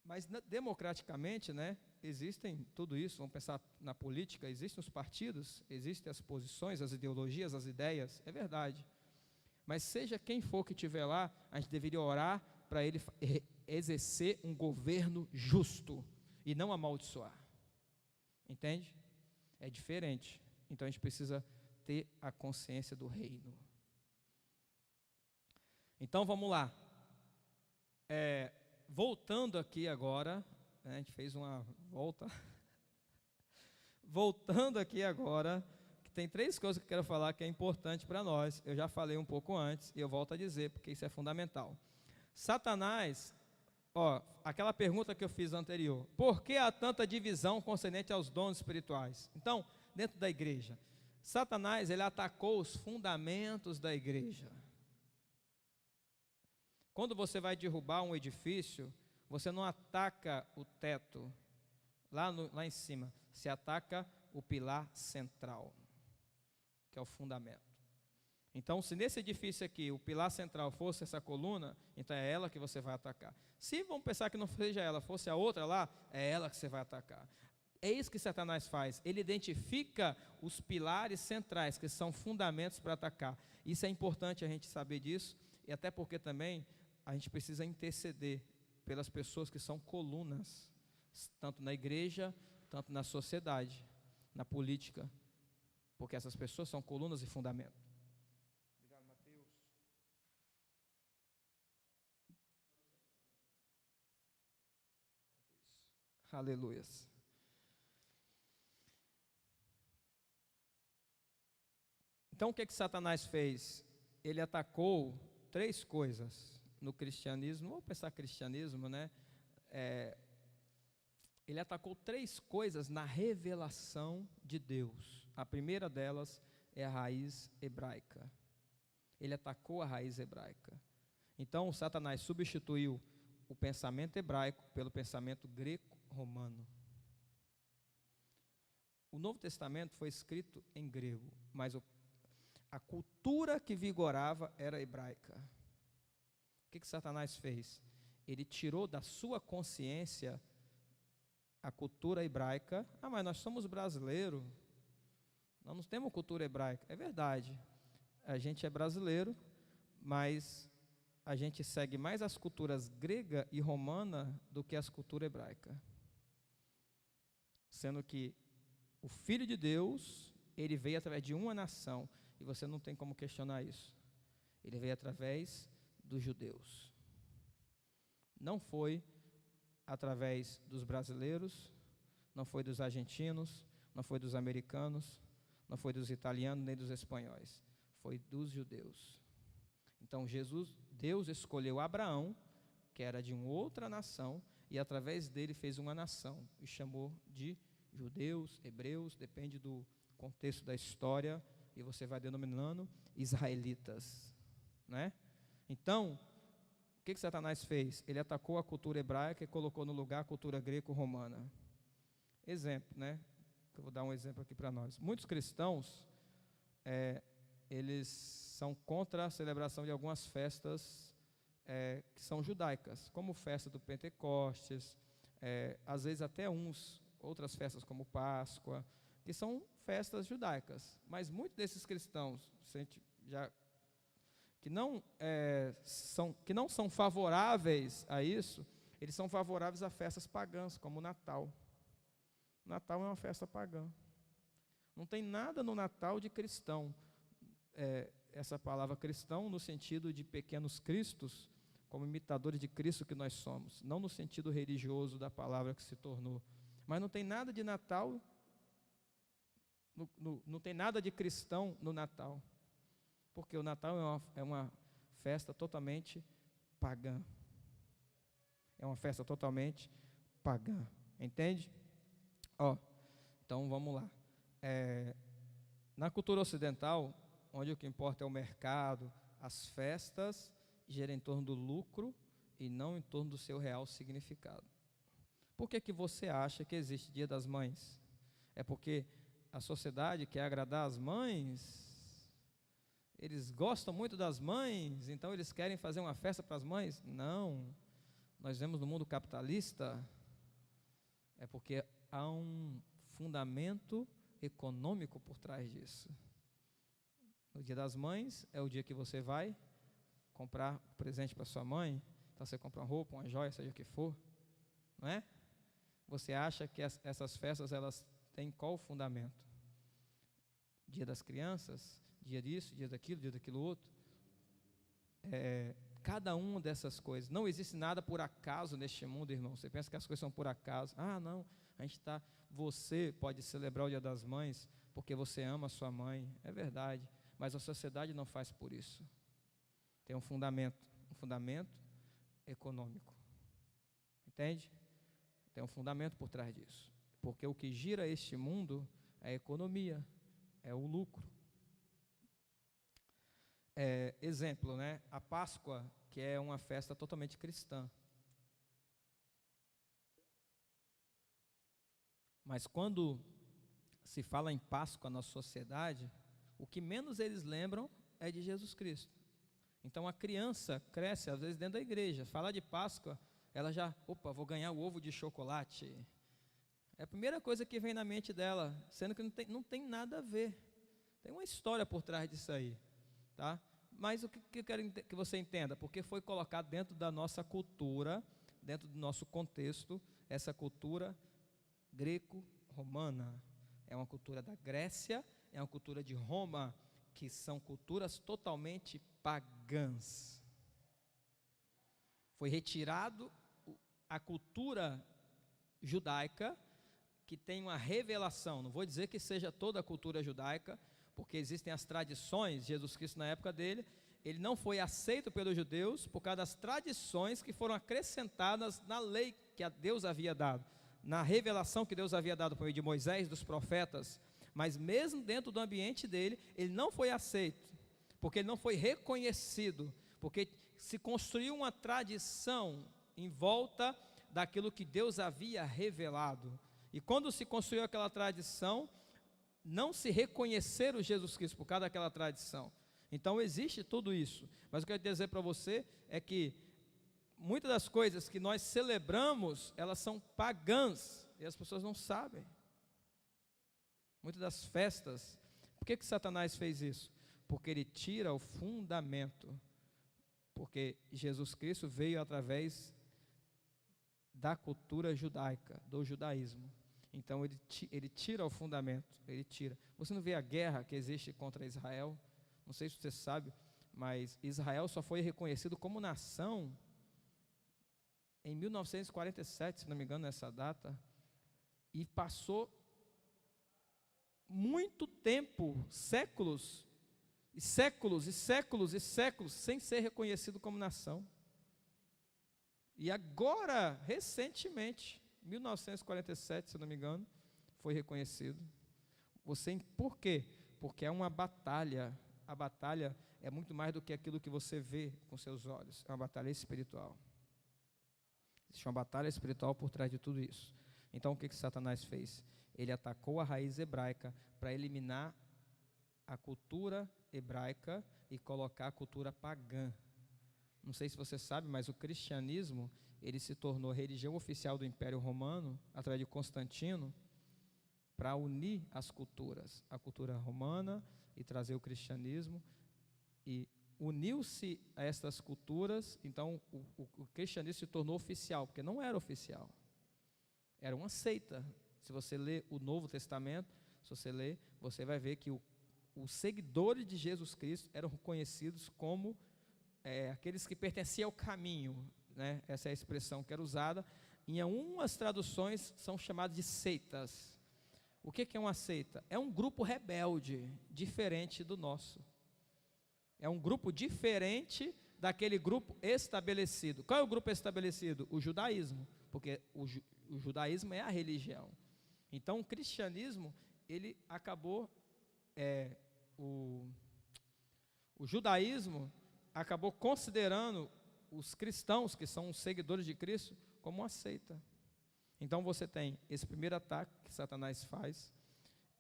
Mas democraticamente, né, existem tudo isso. Vamos pensar na política, existem os partidos, existem as posições, as ideologias, as ideias, é verdade. Mas seja quem for que estiver lá, a gente deveria orar para ele exercer um governo justo e não amaldiçoar. Entende? É diferente. Então a gente precisa ter a consciência do reino. Então vamos lá. Voltando aqui agora, né, a gente fez uma volta. Voltando aqui agora, que tem 3 coisas que eu quero falar que é importante para nós. Eu já falei um pouco antes e eu volto a dizer, porque isso é fundamental. Satanás, aquela pergunta que eu fiz anterior, por que há tanta divisão concernente aos dons espirituais? Então, dentro da igreja, Satanás, ele atacou os fundamentos da igreja. Quando você vai derrubar um edifício, você não ataca o teto, lá em cima, você ataca o pilar central, que é o fundamento. Então, se nesse edifício aqui, o pilar central fosse essa coluna, então é ela que você vai atacar. Se vamos pensar que não seja ela, fosse a outra lá, é ela que você vai atacar. É isso que Satanás faz. Ele identifica os pilares centrais, que são fundamentos para atacar. Isso é importante a gente saber disso, e até porque também a gente precisa interceder pelas pessoas que são colunas, tanto na igreja, tanto na sociedade, na política, porque essas pessoas são colunas e fundamentos. Obrigado, Mateus. Aleluias. Então, o que Satanás fez? Ele atacou 3 coisas no cristianismo. Vamos pensar cristianismo, né? Ele atacou 3 coisas na revelação de Deus. A primeira delas é a raiz hebraica. Ele atacou a raiz hebraica. Então, Satanás substituiu o pensamento hebraico pelo pensamento greco-romano. O Novo Testamento foi escrito em grego, mas a cultura que vigorava era hebraica. O que Satanás fez? Ele tirou da sua consciência a cultura hebraica. Mas nós somos brasileiros, nós não temos cultura hebraica. É verdade, a gente é brasileiro, mas a gente segue mais as culturas grega e romana do que as culturas hebraicas. Sendo que o Filho de Deus, ele veio através de uma nação, e você não tem como questionar isso. Ele veio através dos judeus. Não foi através dos brasileiros, não foi dos argentinos, não foi dos americanos, não foi dos italianos, nem dos espanhóis. Foi dos judeus. Então, Deus escolheu Abraão, que era de uma outra nação, e através dele fez uma nação, e chamou de judeus, hebreus, depende do contexto da história, e você vai denominando israelitas, né? Então, o que Satanás fez? Ele atacou a cultura hebraica e colocou no lugar a cultura greco-romana. Exemplo, né? Eu vou dar um exemplo aqui para nós. Muitos cristãos, eles são contra a celebração de algumas festas que são judaicas, como festa do Pentecostes, às vezes até outras festas como Páscoa, que são festas judaicas. Mas muitos desses cristãos que não são favoráveis a isso, eles são favoráveis a festas pagãs, como o Natal. Natal é uma festa pagã. Não tem nada no Natal de cristão. Essa palavra cristão no sentido de pequenos cristos, como imitadores de Cristo que nós somos, não no sentido religioso da palavra que se tornou. Mas não tem nada de Natal, não tem nada de cristão no Natal, porque o Natal é uma festa totalmente pagã. É uma festa totalmente pagã, entende? Então vamos lá. Na cultura ocidental, onde o que importa é o mercado, as festas giram em torno do lucro e não em torno do seu real significado. Por que você acha que existe Dia das Mães? É porque a sociedade quer agradar as mães? Eles gostam muito das mães, então eles querem fazer uma festa para as mães? Não. Nós vemos no mundo capitalista, é porque há um fundamento econômico por trás disso. No Dia das Mães é o dia que você vai comprar presente para sua mãe, então você compra uma roupa, uma joia, seja o que for, não é? Você acha que essas festas, elas têm qual fundamento? Dia das crianças, dia disso, dia daquilo outro. Cada uma dessas coisas, não existe nada por acaso neste mundo, irmão. Você pensa que as coisas são por acaso? Ah, não, você pode celebrar o Dia das Mães porque você ama a sua mãe, é verdade, mas a sociedade não faz por isso. Tem um fundamento econômico, entende? Tem um fundamento por trás disso, porque o que gira este mundo é a economia, é o lucro. Exemplo, né? A Páscoa, que é uma festa totalmente cristã. Mas quando se fala em Páscoa na sociedade, o que menos eles lembram é de Jesus Cristo. Então a criança cresce, às vezes, dentro da igreja, fala de Páscoa, ela já, vou ganhar o ovo de chocolate. É a primeira coisa que vem na mente dela, sendo que não tem nada a ver. Tem uma história por trás disso aí. Tá? Mas o que eu quero que você entenda, porque foi colocado dentro da nossa cultura, dentro do nosso contexto, essa cultura greco-romana. É uma cultura da Grécia, é uma cultura de Roma, que são culturas totalmente pagãs. Foi retirado a cultura judaica, que tem uma revelação, não vou dizer que seja toda a cultura judaica, porque existem as tradições. Jesus Cristo, na época dele, ele não foi aceito pelos judeus por causa das tradições que foram acrescentadas na lei que Deus havia dado, na revelação que Deus havia dado por meio de Moisés, dos profetas. Mas mesmo dentro do ambiente dele, ele não foi aceito, porque ele não foi reconhecido, porque se construiu uma tradição em volta daquilo que Deus havia revelado. E quando se construiu aquela tradição, não se reconheceram Jesus Cristo por causa daquela tradição. Então existe tudo isso. Mas o que eu quero dizer para você é que muitas das coisas que nós celebramos, elas são pagãs, e as pessoas não sabem. Muitas das festas, por que Satanás fez isso? Porque ele tira o fundamento. Porque Jesus Cristo veio através da cultura judaica, do judaísmo. Então ele tira o fundamento, ele tira. Você não vê a guerra que existe contra Israel? Não sei se você sabe, mas Israel só foi reconhecido como nação em 1947, se não me engano, nessa data. E passou muito tempo, séculos, e séculos, e séculos, e séculos, sem ser reconhecido como nação. E agora, recentemente, 1947, se não me engano, foi reconhecido. Por quê? Porque é uma batalha. A batalha é muito mais do que aquilo que você vê com seus olhos. É uma batalha espiritual. Existe uma batalha espiritual por trás de tudo isso. Então, o que Satanás fez? Ele atacou a raiz hebraica para eliminar a cultura hebraica e colocar a cultura pagã. Não sei se você sabe, mas o cristianismo, ele se tornou religião oficial do Império Romano, através de Constantino, para unir as culturas, a cultura romana, e trazer o cristianismo, e uniu-se a essas culturas. Então o cristianismo se tornou oficial, porque não era oficial, era uma seita. Se você ler o Novo Testamento, se você ler, você vai ver que os seguidores de Jesus Cristo eram reconhecidos como aqueles que pertenciam ao caminho, né? Essa é a expressão que era usada. Em algumas traduções são chamados de seitas. O que é uma seita? É um grupo rebelde, diferente do nosso. É um grupo diferente daquele grupo estabelecido. Qual é o grupo estabelecido? O judaísmo, porque o judaísmo é a religião. Então o cristianismo, ele acabou, o judaísmo, acabou considerando os cristãos, que são os seguidores de Cristo, como uma seita. Então você tem esse primeiro ataque que Satanás faz,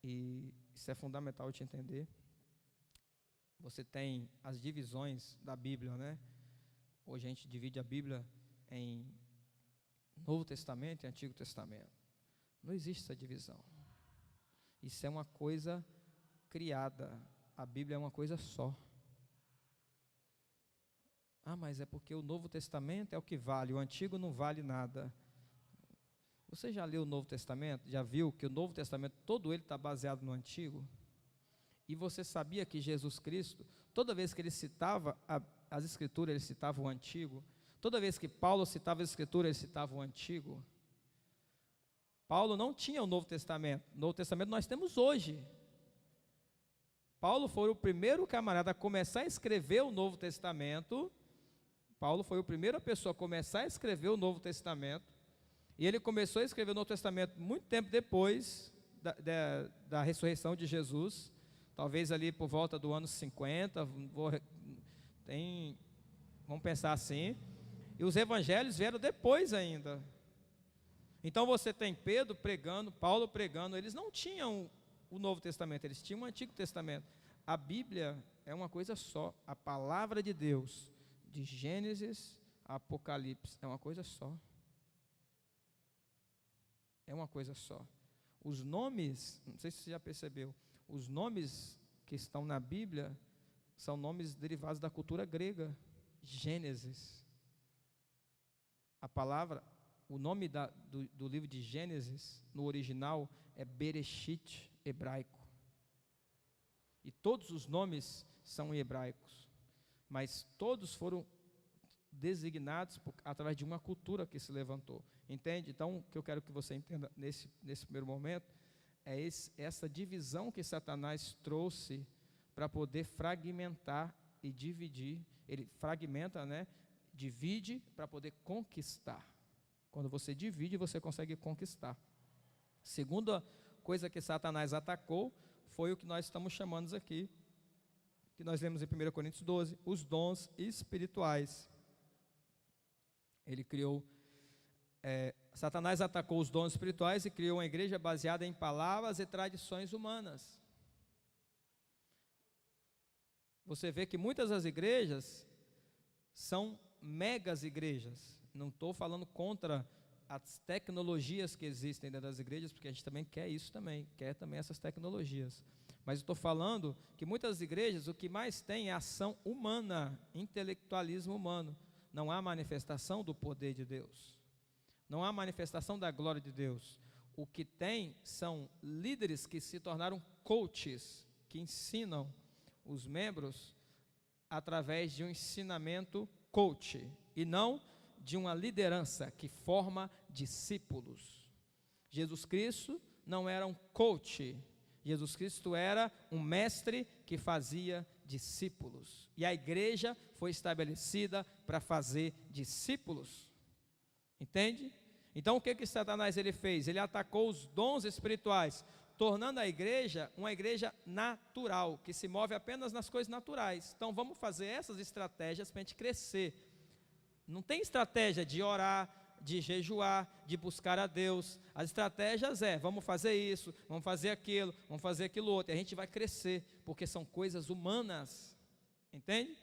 e isso é fundamental de entender. Você tem as divisões da Bíblia, né? Hoje a gente divide a Bíblia em Novo Testamento e Antigo Testamento. Não existe essa divisão. Isso é uma coisa criada. A Bíblia é uma coisa só. Ah, mas é porque o Novo Testamento é o que vale, o Antigo não vale nada. Você já leu o Novo Testamento? Já viu que o Novo Testamento, todo ele está baseado no Antigo? E você sabia que Jesus Cristo, toda vez que ele citava as Escrituras, ele citava o Antigo? Toda vez que Paulo citava as Escrituras, ele citava o Antigo? Paulo não tinha o Novo Testamento. O Novo Testamento nós temos hoje. Paulo foi o primeiro camarada a começar a escrever o Novo Testamento. Paulo foi a primeira pessoa a começar a escrever o Novo Testamento. E ele começou a escrever o Novo Testamento muito tempo depois da ressurreição de Jesus. Talvez ali por volta do ano 50, vamos pensar assim. E os evangelhos vieram depois ainda. Então você tem Pedro pregando, Paulo pregando. Eles não tinham o Novo Testamento, eles tinham o Antigo Testamento. A Bíblia é uma coisa só. A palavra de Deus, de Gênesis a Apocalipse, é uma coisa só. É uma coisa só. Os nomes, não sei se você já percebeu, os nomes que estão na Bíblia são nomes derivados da cultura grega. Gênesis. A palavra, o nome do livro de Gênesis, no original, é Bereshit, hebraico. E todos os nomes são hebraicos. Mas todos foram designados através de uma cultura que se levantou. Entende? Então, o que eu quero que você entenda nesse primeiro momento é essa divisão que Satanás trouxe para poder fragmentar e dividir. Ele fragmenta, né? Divide para poder conquistar. Quando você divide, você consegue conquistar. Segunda coisa que Satanás atacou foi o que nós estamos chamando aqui, que nós lemos em 1 Coríntios 12, os dons espirituais. Ele criou, Satanás atacou os dons espirituais e criou uma igreja baseada em palavras e tradições humanas. Você vê que muitas das igrejas são megas igrejas. Não estou falando contra as tecnologias que existem dentro das igrejas, porque a gente também quer isso também, quer também essas tecnologias. Mas estou falando que muitas igrejas, o que mais tem é ação humana, intelectualismo humano. Não há manifestação do poder de Deus. Não há manifestação da glória de Deus. O que tem são líderes que se tornaram coaches, que ensinam os membros através de um ensinamento coach, e não de uma liderança que forma discípulos. Jesus Cristo não era um coach. Jesus Cristo era um mestre que fazia discípulos. E a igreja foi estabelecida para fazer discípulos. Entende? Então o que Satanás ele fez? Ele atacou os dons espirituais, tornando a igreja uma igreja natural, que se move apenas nas coisas naturais. Então vamos fazer essas estratégias para a gente crescer. Não tem estratégia de orar, de jejuar, de buscar a Deus. As estratégias vamos fazer isso, vamos fazer aquilo outro, e a gente vai crescer, porque são coisas humanas, entende?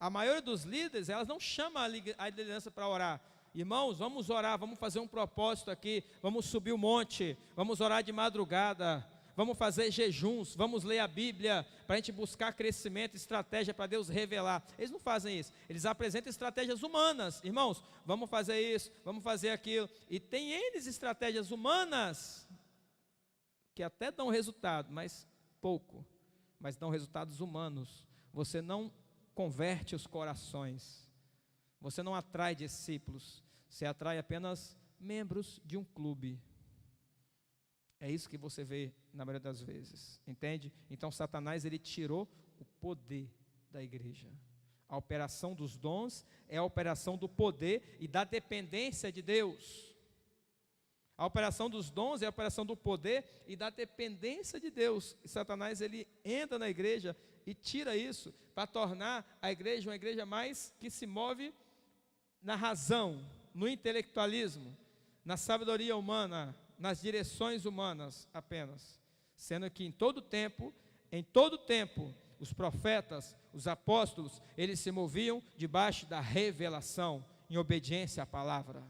A maioria dos líderes, elas não chamam a liderança para orar. Irmãos, vamos orar, vamos fazer um propósito aqui, vamos subir o monte, vamos orar de madrugada, vamos fazer jejuns, vamos ler a Bíblia, para a gente buscar crescimento, estratégia para Deus revelar. Eles não fazem isso, eles apresentam estratégias humanas. Irmãos, vamos fazer isso, vamos fazer aquilo. E tem eles estratégias humanas, que até dão resultado, mas pouco, mas dão resultados humanos. Você não converte os corações, você não atrai discípulos, você atrai apenas membros de um clube. É isso que você vê na maioria das vezes, entende? Então Satanás ele tirou o poder da igreja. A operação dos dons é a operação do poder e da dependência de Deus. A operação dos dons é a operação do poder e da dependência de Deus. E Satanás ele entra na igreja e tira isso para tornar a igreja uma igreja mais que se move na razão, no intelectualismo, na sabedoria humana, nas direções humanas apenas. Sendo que em todo tempo, os profetas, os apóstolos, eles se moviam debaixo da revelação, em obediência à palavra.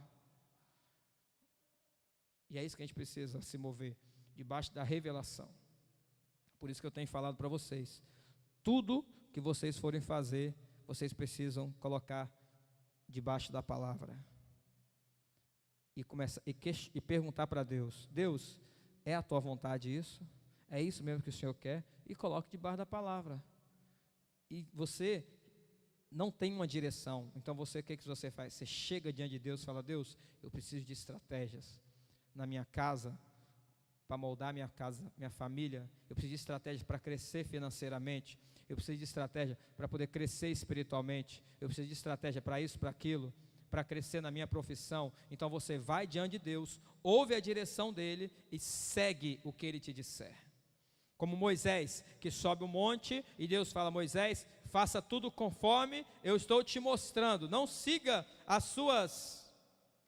E é isso que a gente precisa se mover, debaixo da revelação. Por isso que eu tenho falado para vocês, tudo que vocês forem fazer, vocês precisam colocar debaixo da palavra. E perguntar para Deus, Deus, é a tua vontade isso? É isso mesmo que o Senhor quer? E coloque debaixo da palavra. E você não tem uma direção, então o que você faz? Você chega diante de Deus e fala, Deus, eu preciso de estratégias na minha casa, para moldar minha casa, minha família. Eu preciso de estratégia para crescer financeiramente. Eu preciso de estratégia para poder crescer espiritualmente. Eu preciso de estratégia para isso, para aquilo, para crescer na minha profissão. Então você vai diante de Deus, ouve a direção dele e segue o que ele te disser. Como Moisés, que sobe um monte e Deus fala, Moisés, faça tudo conforme eu estou te mostrando. Não siga as suas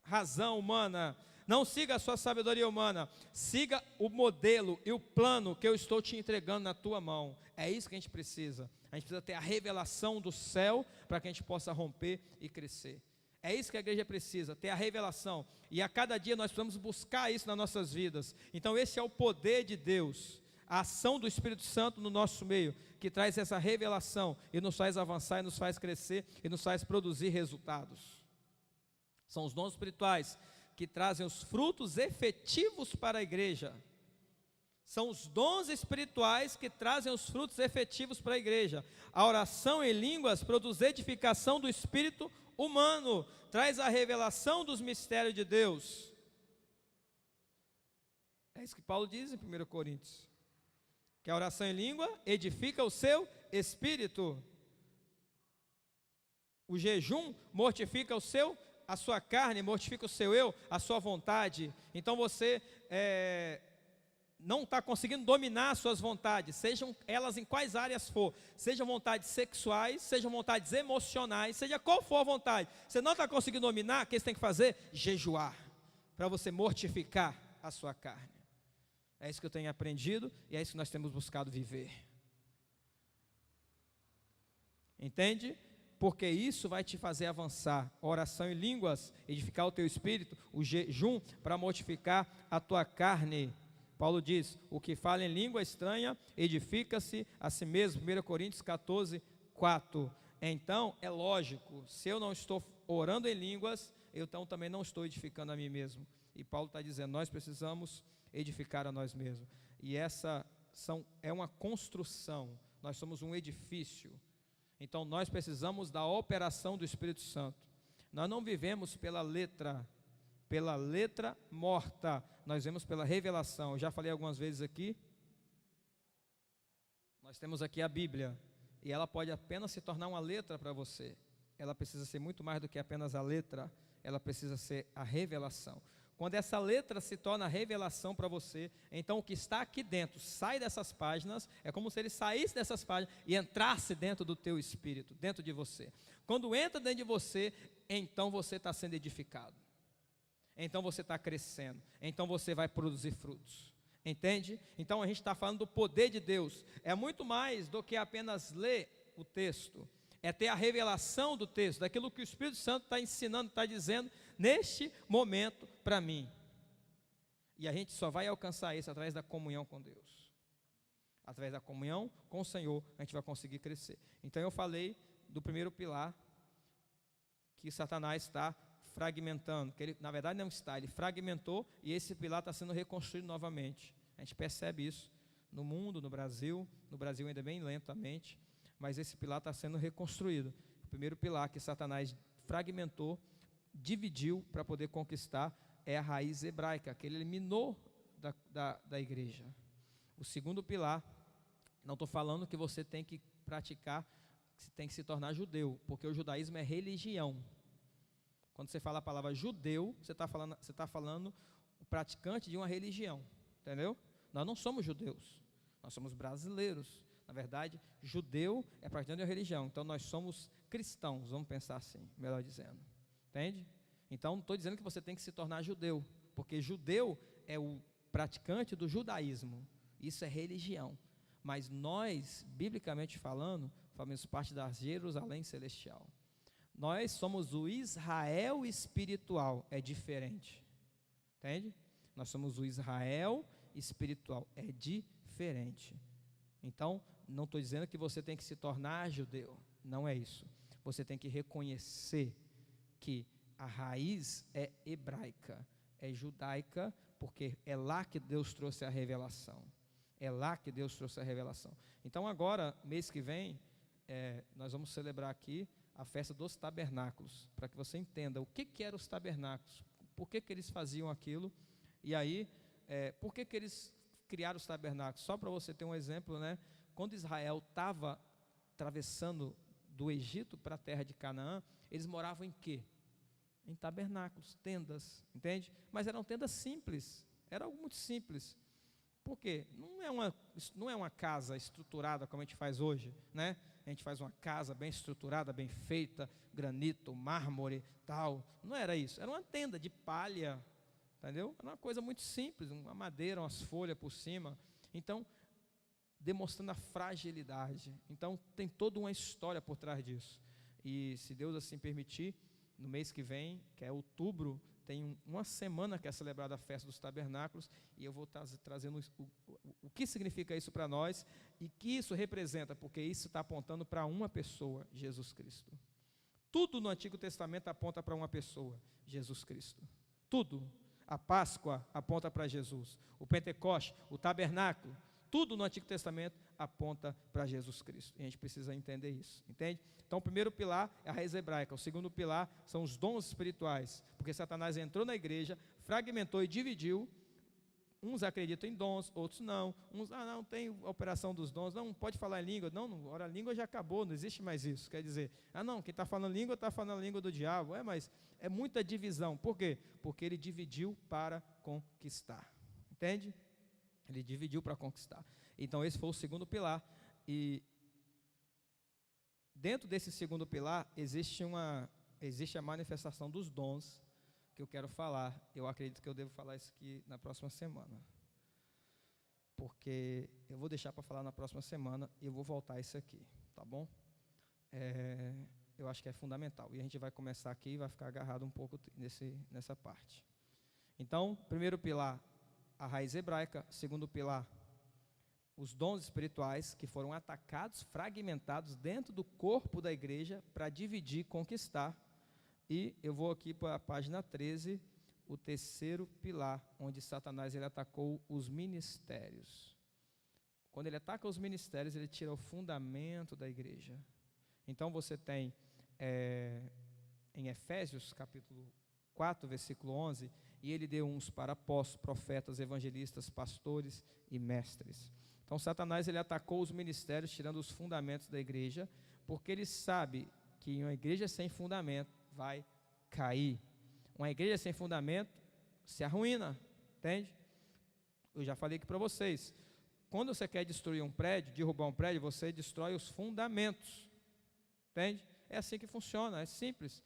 razão humana, não siga a sua sabedoria humana, siga o modelo e o plano que eu estou te entregando na tua mão. É isso que a gente precisa. A gente precisa ter a revelação do céu para que a gente possa romper e crescer. É isso que a igreja precisa, ter a revelação. E a cada dia nós precisamos buscar isso nas nossas vidas. Então esse é o poder de Deus, a ação do Espírito Santo no nosso meio, que traz essa revelação e nos faz avançar, e nos faz crescer, e nos faz produzir resultados. São os dons espirituais que trazem os frutos efetivos para a igreja. São os dons espirituais que trazem os frutos efetivos para a igreja. A oração em línguas produz edificação do espírito humano, traz a revelação dos mistérios de Deus. É isso que Paulo diz em 1 Coríntios, que a oração em língua edifica o seu espírito. O jejum mortifica a sua carne, mortifica o seu eu, a sua vontade. Então você não está conseguindo dominar as suas vontades, sejam elas em quais áreas for, sejam vontades sexuais, sejam vontades emocionais, seja qual for a vontade, você não está conseguindo dominar, o que você tem que fazer? Jejuar, para você mortificar a sua carne. É isso que eu tenho aprendido e é isso que nós temos buscado viver. Entende? Porque isso vai te fazer avançar. A oração em línguas, edificar o teu espírito, o jejum para mortificar a tua carne. Paulo diz, o que fala em língua estranha, edifica-se a si mesmo. 1 Coríntios 14, 4. Então, é lógico, se eu não estou orando em línguas, eu então também não estou edificando a mim mesmo. E Paulo está dizendo, nós precisamos edificar a nós mesmos. E essa é uma construção, nós somos um edifício. Então nós precisamos da operação do Espírito Santo. Nós não vivemos pela letra morta, nós vivemos pela revelação. Eu já falei algumas vezes aqui, nós temos aqui a Bíblia, e ela pode apenas se tornar uma letra para você. Ela precisa ser muito mais do que apenas a letra, ela precisa ser a revelação. Quando essa letra se torna revelação para você, então o que está aqui dentro sai dessas páginas, é como se ele saísse dessas páginas e entrasse dentro do teu espírito, dentro de você. Quando entra dentro de você, então você está sendo edificado. Então você está crescendo, então você vai produzir frutos. Entende? Então a gente está falando do poder de Deus. É muito mais do que apenas ler o texto. É ter a revelação do texto, daquilo que o Espírito Santo está ensinando, está dizendo neste momento para mim. E a gente só vai alcançar isso através da comunhão com Deus. Através da comunhão com o Senhor, a gente vai conseguir crescer. Então eu falei do primeiro pilar, que Satanás está fragmentando, que ele, na verdade não está, ele fragmentou e esse pilar está sendo reconstruído novamente. A gente percebe isso no mundo, no Brasil ainda bem lentamente, mas esse pilar está sendo reconstruído. O primeiro pilar que Satanás fragmentou, dividiu para poder conquistar, é a raiz hebraica, que ele eliminou da igreja. O segundo pilar, não estou falando que você tem que praticar, que você tem que se tornar judeu, porque o judaísmo é religião. Quando você fala a palavra judeu, você está falando o praticante de uma religião, entendeu? Nós não somos judeus, nós somos brasileiros, Na verdade, judeu é praticante de uma religião, então nós somos cristãos, vamos pensar assim, melhor dizendo. Entende? Então, não estou dizendo que você tem que se tornar judeu, porque judeu é o praticante do judaísmo, isso é religião. Mas nós, biblicamente falando, fazemos parte da Jerusalém celestial. Nós somos o Israel espiritual, é diferente. Entende? Nós somos o Israel espiritual, é diferente. Então, não estou dizendo que você tem que se tornar judeu, não é isso. Você tem que reconhecer que a raiz é hebraica, é judaica, porque é lá que Deus trouxe a revelação. É lá que Deus trouxe a revelação. Então agora, mês que vem, nós vamos celebrar aqui a festa dos tabernáculos, para que você entenda o que eram os tabernáculos, por que eles faziam aquilo, e aí, por que eles criaram os tabernáculos. Só para você ter um exemplo, né? Quando Israel estava atravessando do Egito para a terra de Canaã, eles moravam em quê? Em tabernáculos, tendas, entende? Mas eram tendas simples, era algo muito simples. Por quê? Não é uma casa estruturada como a gente faz hoje, né? A gente faz uma casa bem estruturada, bem feita, granito, mármore, tal. Não era isso, era uma tenda de palha, entendeu? Era uma coisa muito simples, uma madeira, umas folhas por cima. Então, demonstrando a fragilidade. Então, tem toda uma história por trás disso. E se Deus assim permitir, no mês que vem, que é outubro, tem uma semana que é celebrada a festa dos tabernáculos, e eu vou trazendo o que significa isso para nós, e que isso representa, porque isso está apontando para uma pessoa, Jesus Cristo. Tudo no Antigo Testamento aponta para uma pessoa, Jesus Cristo. Tudo. A Páscoa aponta para Jesus. O Pentecoste, o tabernáculo, tudo no Antigo Testamento aponta para Jesus Cristo. E a gente precisa entender isso, entende? Então, o primeiro pilar é a raiz hebraica. O segundo pilar são os dons espirituais. Porque Satanás entrou na igreja, fragmentou e dividiu. Uns acreditam em dons, outros não. Uns, não, tem a operação dos dons. Não, pode falar em língua. Não, agora a língua já acabou, não existe mais isso. Quer dizer, não, quem está falando língua, está falando a língua do diabo. Mas é muita divisão. Por quê? Porque ele dividiu para conquistar. Entende? Ele dividiu para conquistar. Então, esse foi o segundo pilar. E dentro desse segundo pilar, existe a manifestação dos dons que eu quero falar. Eu acredito que eu devo falar isso aqui na próxima semana. Porque eu vou deixar para falar na próxima semana e eu vou voltar a isso aqui, tá bom? Eu acho que é fundamental. E a gente vai começar aqui e vai ficar agarrado um pouco nessa parte. Então, primeiro pilar, a raiz hebraica. Segundo pilar, os dons espirituais que foram atacados, fragmentados dentro do corpo da igreja para dividir e conquistar. E eu vou aqui para a página 13, o terceiro pilar, onde Satanás ele atacou os ministérios. Quando ele ataca os ministérios, ele tira o fundamento da igreja. Então você tem em Efésios capítulo 4, versículo 11, e ele deu uns para apóstolos, profetas, evangelistas, pastores e mestres. Então Satanás ele atacou os ministérios, tirando os fundamentos da igreja, porque ele sabe que uma igreja sem fundamento vai cair. Uma igreja sem fundamento se arruína, entende? Eu já falei aqui para vocês, quando você quer destruir um prédio, derrubar um prédio, você destrói os fundamentos, entende? É assim que funciona, é simples.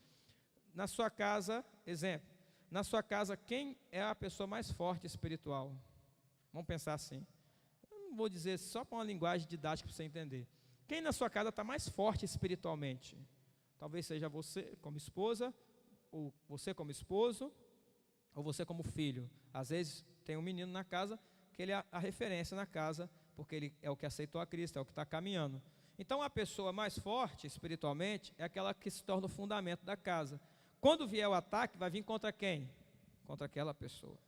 Na sua casa, exemplo, na sua casa, quem é a pessoa mais forte espiritual? Vamos pensar assim. Eu não vou dizer só para uma linguagem didática para você entender. Quem na sua casa está mais forte espiritualmente? Talvez seja você como esposa, ou você como esposo, ou você como filho. Às vezes tem um menino na casa que ele é a referência na casa, porque ele é o que aceitou a Cristo, é o que está caminhando. Então a pessoa mais forte espiritualmente é aquela que se torna o fundamento da casa. Quando vier o ataque, vai vir contra quem? Contra aquela pessoa.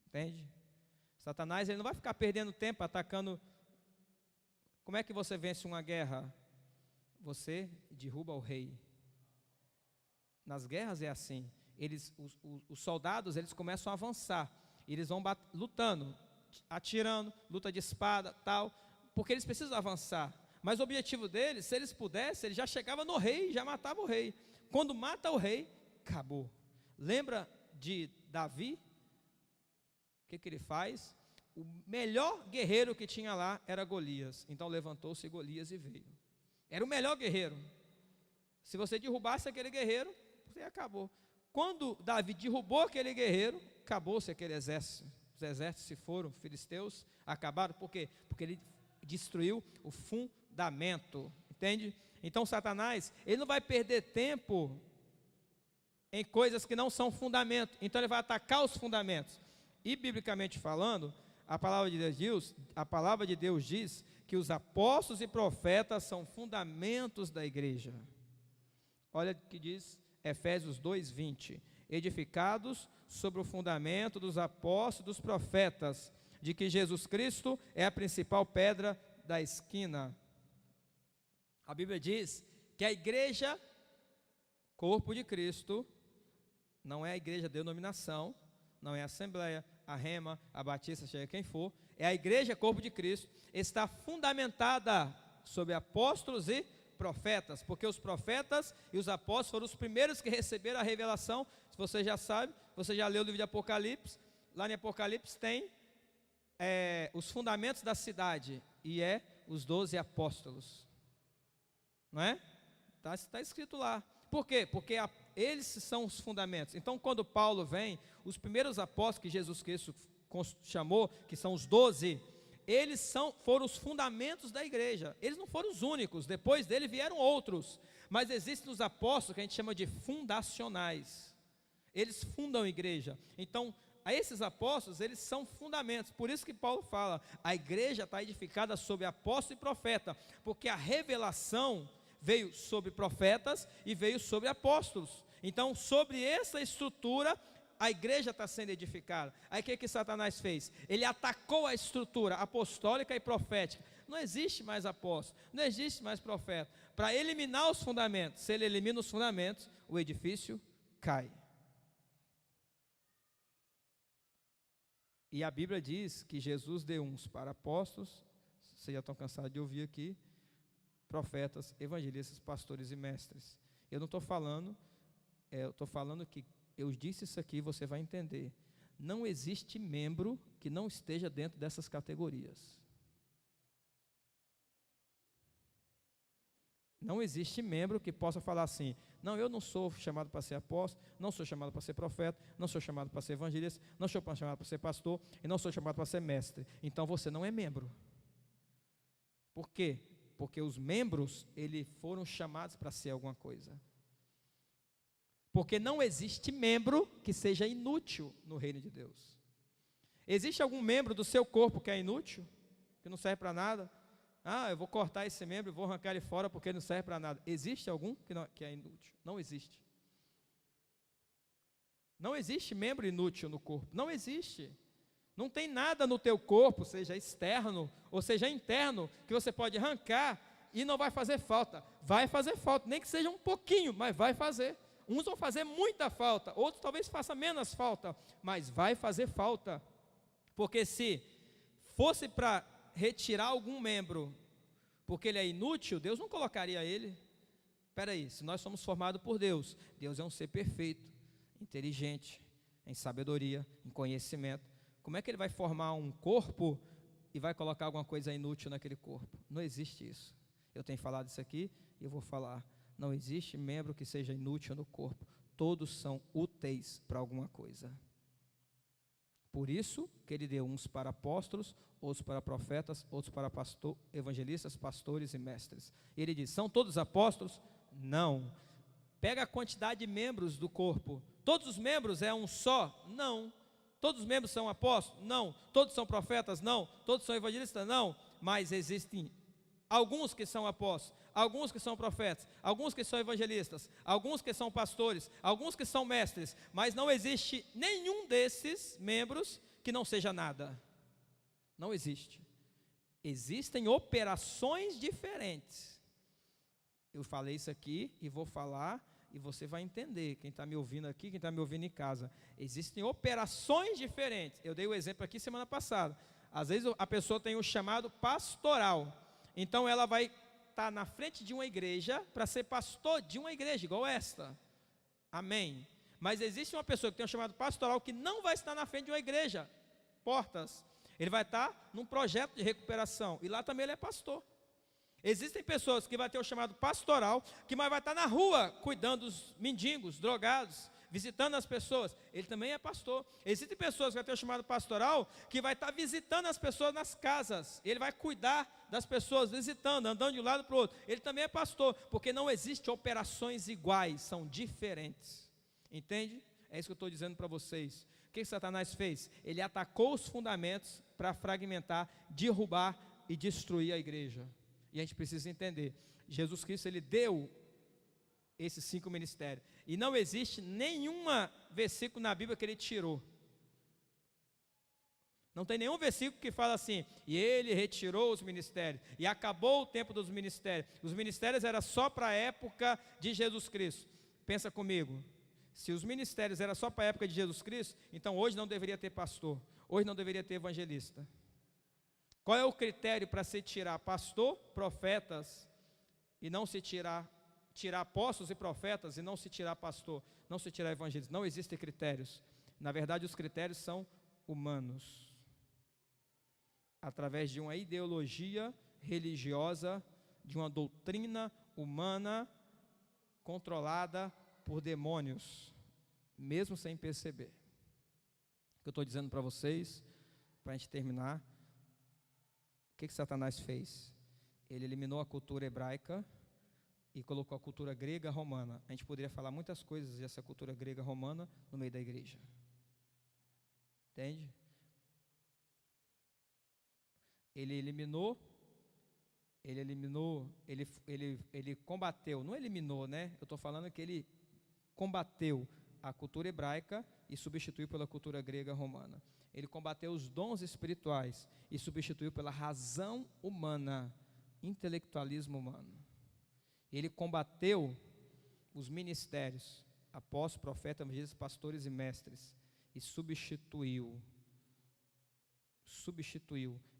Entende? Satanás ele não vai ficar perdendo tempo atacando. Como é que você vence uma guerra? Você derruba o rei. Nas guerras é assim. Os soldados eles começam a avançar. Eles vão lutando, atirando, luta de espada, tal, porque eles precisam avançar. Mas o objetivo deles, se eles pudessem, eles já chegavam no rei, já matava o rei. Quando mata o rei, acabou. Lembra de Davi? O que ele faz? o melhor guerreiro que tinha lá era Golias. Então levantou-se Golias e veio. Era o melhor guerreiro. Se você derrubasse aquele guerreiro, você acabou. Quando Davi derrubou aquele guerreiro, acabou-se aquele exército. Os exércitos se foram, filisteus acabaram. Por quê? Porque ele destruiu o fundamento. Entende? Então Satanás, ele não vai perder tempo em coisas que não são fundamento. Então ele vai atacar os fundamentos. E biblicamente falando, a palavra de Deus diz que os apóstolos e profetas são fundamentos da igreja. Olha o que diz Efésios 2:20. Edificados sobre o fundamento dos apóstolos e dos profetas, de que Jesus Cristo é a principal pedra da esquina. A Bíblia diz que a igreja, corpo de Cristo, não é a igreja denominação, não é a Assembleia, a Rema, a Batista, seja quem for, é a igreja, corpo de Cristo, está fundamentada sobre apóstolos e profetas, porque os profetas e os apóstolos foram os primeiros que receberam a revelação. Se você já sabe, você já leu o livro de Apocalipse, lá em Apocalipse tem os fundamentos da cidade, e os 12 apóstolos, não é? Está escrito lá. Por quê? Porque eles são os fundamentos. Então quando Paulo vem, os primeiros apóstolos que Jesus Cristo chamou, que são os 12, eles foram os fundamentos da igreja. Eles não foram os únicos, depois dele vieram outros, mas existem os apóstolos que a gente chama de fundacionais. Eles fundam a igreja. Então esses apóstolos, eles são fundamentos. Por isso que Paulo fala, a igreja está edificada sobre apóstolo e profeta, porque a revelação veio sobre profetas e veio sobre apóstolos. Então sobre essa estrutura a igreja está sendo edificada. Aí o que Satanás fez? Ele atacou a estrutura apostólica e profética. Não existe mais apóstolo, não existe mais profeta. Para eliminar os fundamentos, se ele elimina os fundamentos, o edifício cai. E a Bíblia diz que Jesus deu uns para apóstolos, vocês já estão cansados de ouvir aqui, profetas, evangelistas, pastores e mestres. Eu não estou falando, eu estou falando que eu disse isso aqui, você vai entender. Não existe membro que não esteja dentro dessas categorias. Não existe membro que possa falar assim, não, eu não sou chamado para ser apóstolo, não sou chamado para ser profeta, não sou chamado para ser evangelista, não sou chamado para ser pastor, e não sou chamado para ser mestre. Então você não é membro. Por quê? Porque os membros, eles foram chamados para ser alguma coisa. Porque não existe membro que seja inútil no reino de Deus. Existe algum membro do seu corpo que é inútil? Que não serve para nada? Eu vou cortar esse membro e vou arrancar ele fora porque ele não serve para nada. Existe algum que é inútil? Não existe. Não existe membro inútil no corpo. Não existe. Não tem nada no teu corpo, seja externo ou seja interno, que você pode arrancar e não vai fazer falta. Vai fazer falta, nem que seja um pouquinho, mas vai fazer. Uns vão fazer muita falta, outros talvez façam menos falta, mas vai fazer falta. Porque se fosse para retirar algum membro, porque ele é inútil, Deus não colocaria ele. Espera aí, se nós somos formados por Deus, Deus é um ser perfeito, inteligente, em sabedoria, em conhecimento. Como é que ele vai formar um corpo e vai colocar alguma coisa inútil naquele corpo? Não existe isso. Eu tenho falado isso aqui e eu vou falar. Não existe membro que seja inútil no corpo. Todos são úteis para alguma coisa. Por isso que ele deu uns para apóstolos, outros para profetas, outros para evangelistas, pastores e mestres. Ele diz, são todos apóstolos? Não. Pega a quantidade de membros do corpo. Todos os membros é um só? Não. Todos os membros são apóstolos? Não. Todos são profetas? Não. Todos são evangelistas? Não. Mas existem alguns que são apóstolos, alguns que são profetas, alguns que são evangelistas, alguns que são pastores, alguns que são mestres, mas não existe nenhum desses membros que não seja nada. Não existe. Existem operações diferentes. Eu falei isso aqui e vou falar e você vai entender, quem está me ouvindo aqui, quem está me ouvindo em casa. Existem operações diferentes. Eu dei o exemplo aqui semana passada. Às vezes a pessoa tem o chamado pastoral. Então ela vai estar na frente de uma igreja para ser pastor de uma igreja, igual esta. Amém. Mas existe uma pessoa que tem um chamado pastoral que não vai estar na frente de uma igreja. Portas. Ele vai estar num projeto de recuperação, e lá também ele é pastor. Existem pessoas que vai ter o chamado pastoral, que mais vai estar na rua, cuidando dos mendigos, drogados, visitando as pessoas. Ele também é pastor. Existem pessoas que vai ter o chamado pastoral, que vai estar visitando as pessoas nas casas. Ele vai cuidar das pessoas, visitando, andando de um lado para o outro. Ele também é pastor, porque não existe operações iguais, são diferentes. Entende? É isso que eu estou dizendo para vocês. O que Satanás fez? Ele atacou os fundamentos para fragmentar, derrubar e destruir a igreja. E a gente precisa entender, Jesus Cristo, ele deu esses 5 ministérios, e não existe nenhum versículo na Bíblia que ele tirou. Não tem nenhum versículo que fala assim, e ele retirou os ministérios, e acabou o tempo dos ministérios. Os ministérios eram só para a época de Jesus Cristo. Pensa comigo, se os ministérios eram só para a época de Jesus Cristo, então hoje não deveria ter pastor, hoje não deveria ter evangelista. Qual é o critério para se tirar pastor, profetas, e não se tirar apóstolos e profetas, e não se tirar pastor, não se tirar evangelistas? Não existem critérios. Na verdade, os critérios são humanos. Através de uma ideologia religiosa, de uma doutrina humana, controlada por demônios, mesmo sem perceber. O que eu estou dizendo para vocês, para a gente terminar, o que Satanás fez? Ele eliminou a cultura hebraica e colocou a cultura grega romana. A gente poderia falar muitas coisas dessa cultura grega romana no meio da igreja. Entende? Ele combateu, não eliminou, né? Eu estou falando que ele combateu a cultura hebraica e substituiu pela cultura grega romana. Ele combateu os dons espirituais e substituiu pela razão humana, intelectualismo humano. Ele combateu os ministérios, apóstolos, profetas, evangelistas, pastores e mestres, e substituiu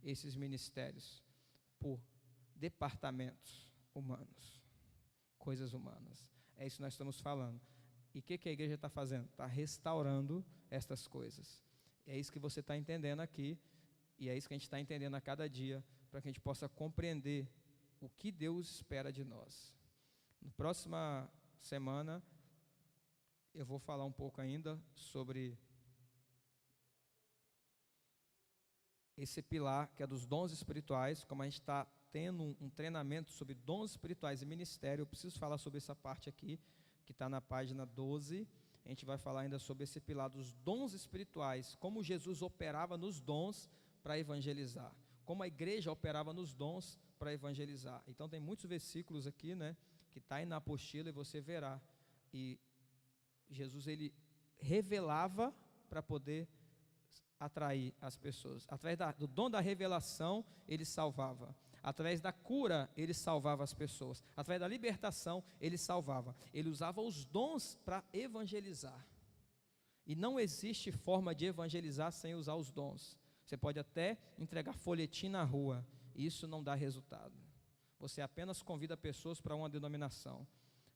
esses ministérios por departamentos humanos, coisas humanas. É isso que nós estamos falando. E o que a igreja está fazendo? Está restaurando estas coisas. É isso que você está entendendo aqui, e é isso que a gente está entendendo a cada dia, para que a gente possa compreender o que Deus espera de nós. Na próxima semana, eu vou falar um pouco ainda sobre esse pilar, que é dos dons espirituais. Como a gente está tendo um treinamento sobre dons espirituais e ministério, eu preciso falar sobre essa parte aqui, que está na página 12, a gente vai falar ainda sobre esse pilar dos dons espirituais, como Jesus operava nos dons para evangelizar, como a igreja operava nos dons para evangelizar. Então tem muitos versículos aqui, né, que está aí na apostila, e você verá, e Jesus, ele revelava para poder atrair as pessoas. Através do dom da revelação, ele salvava. Através da cura, ele salvava as pessoas. Através da libertação, ele salvava. Ele usava os dons para evangelizar. E não existe forma de evangelizar sem usar os dons. Você pode até entregar folhetim na rua, e isso não dá resultado. Você apenas convida pessoas para uma denominação.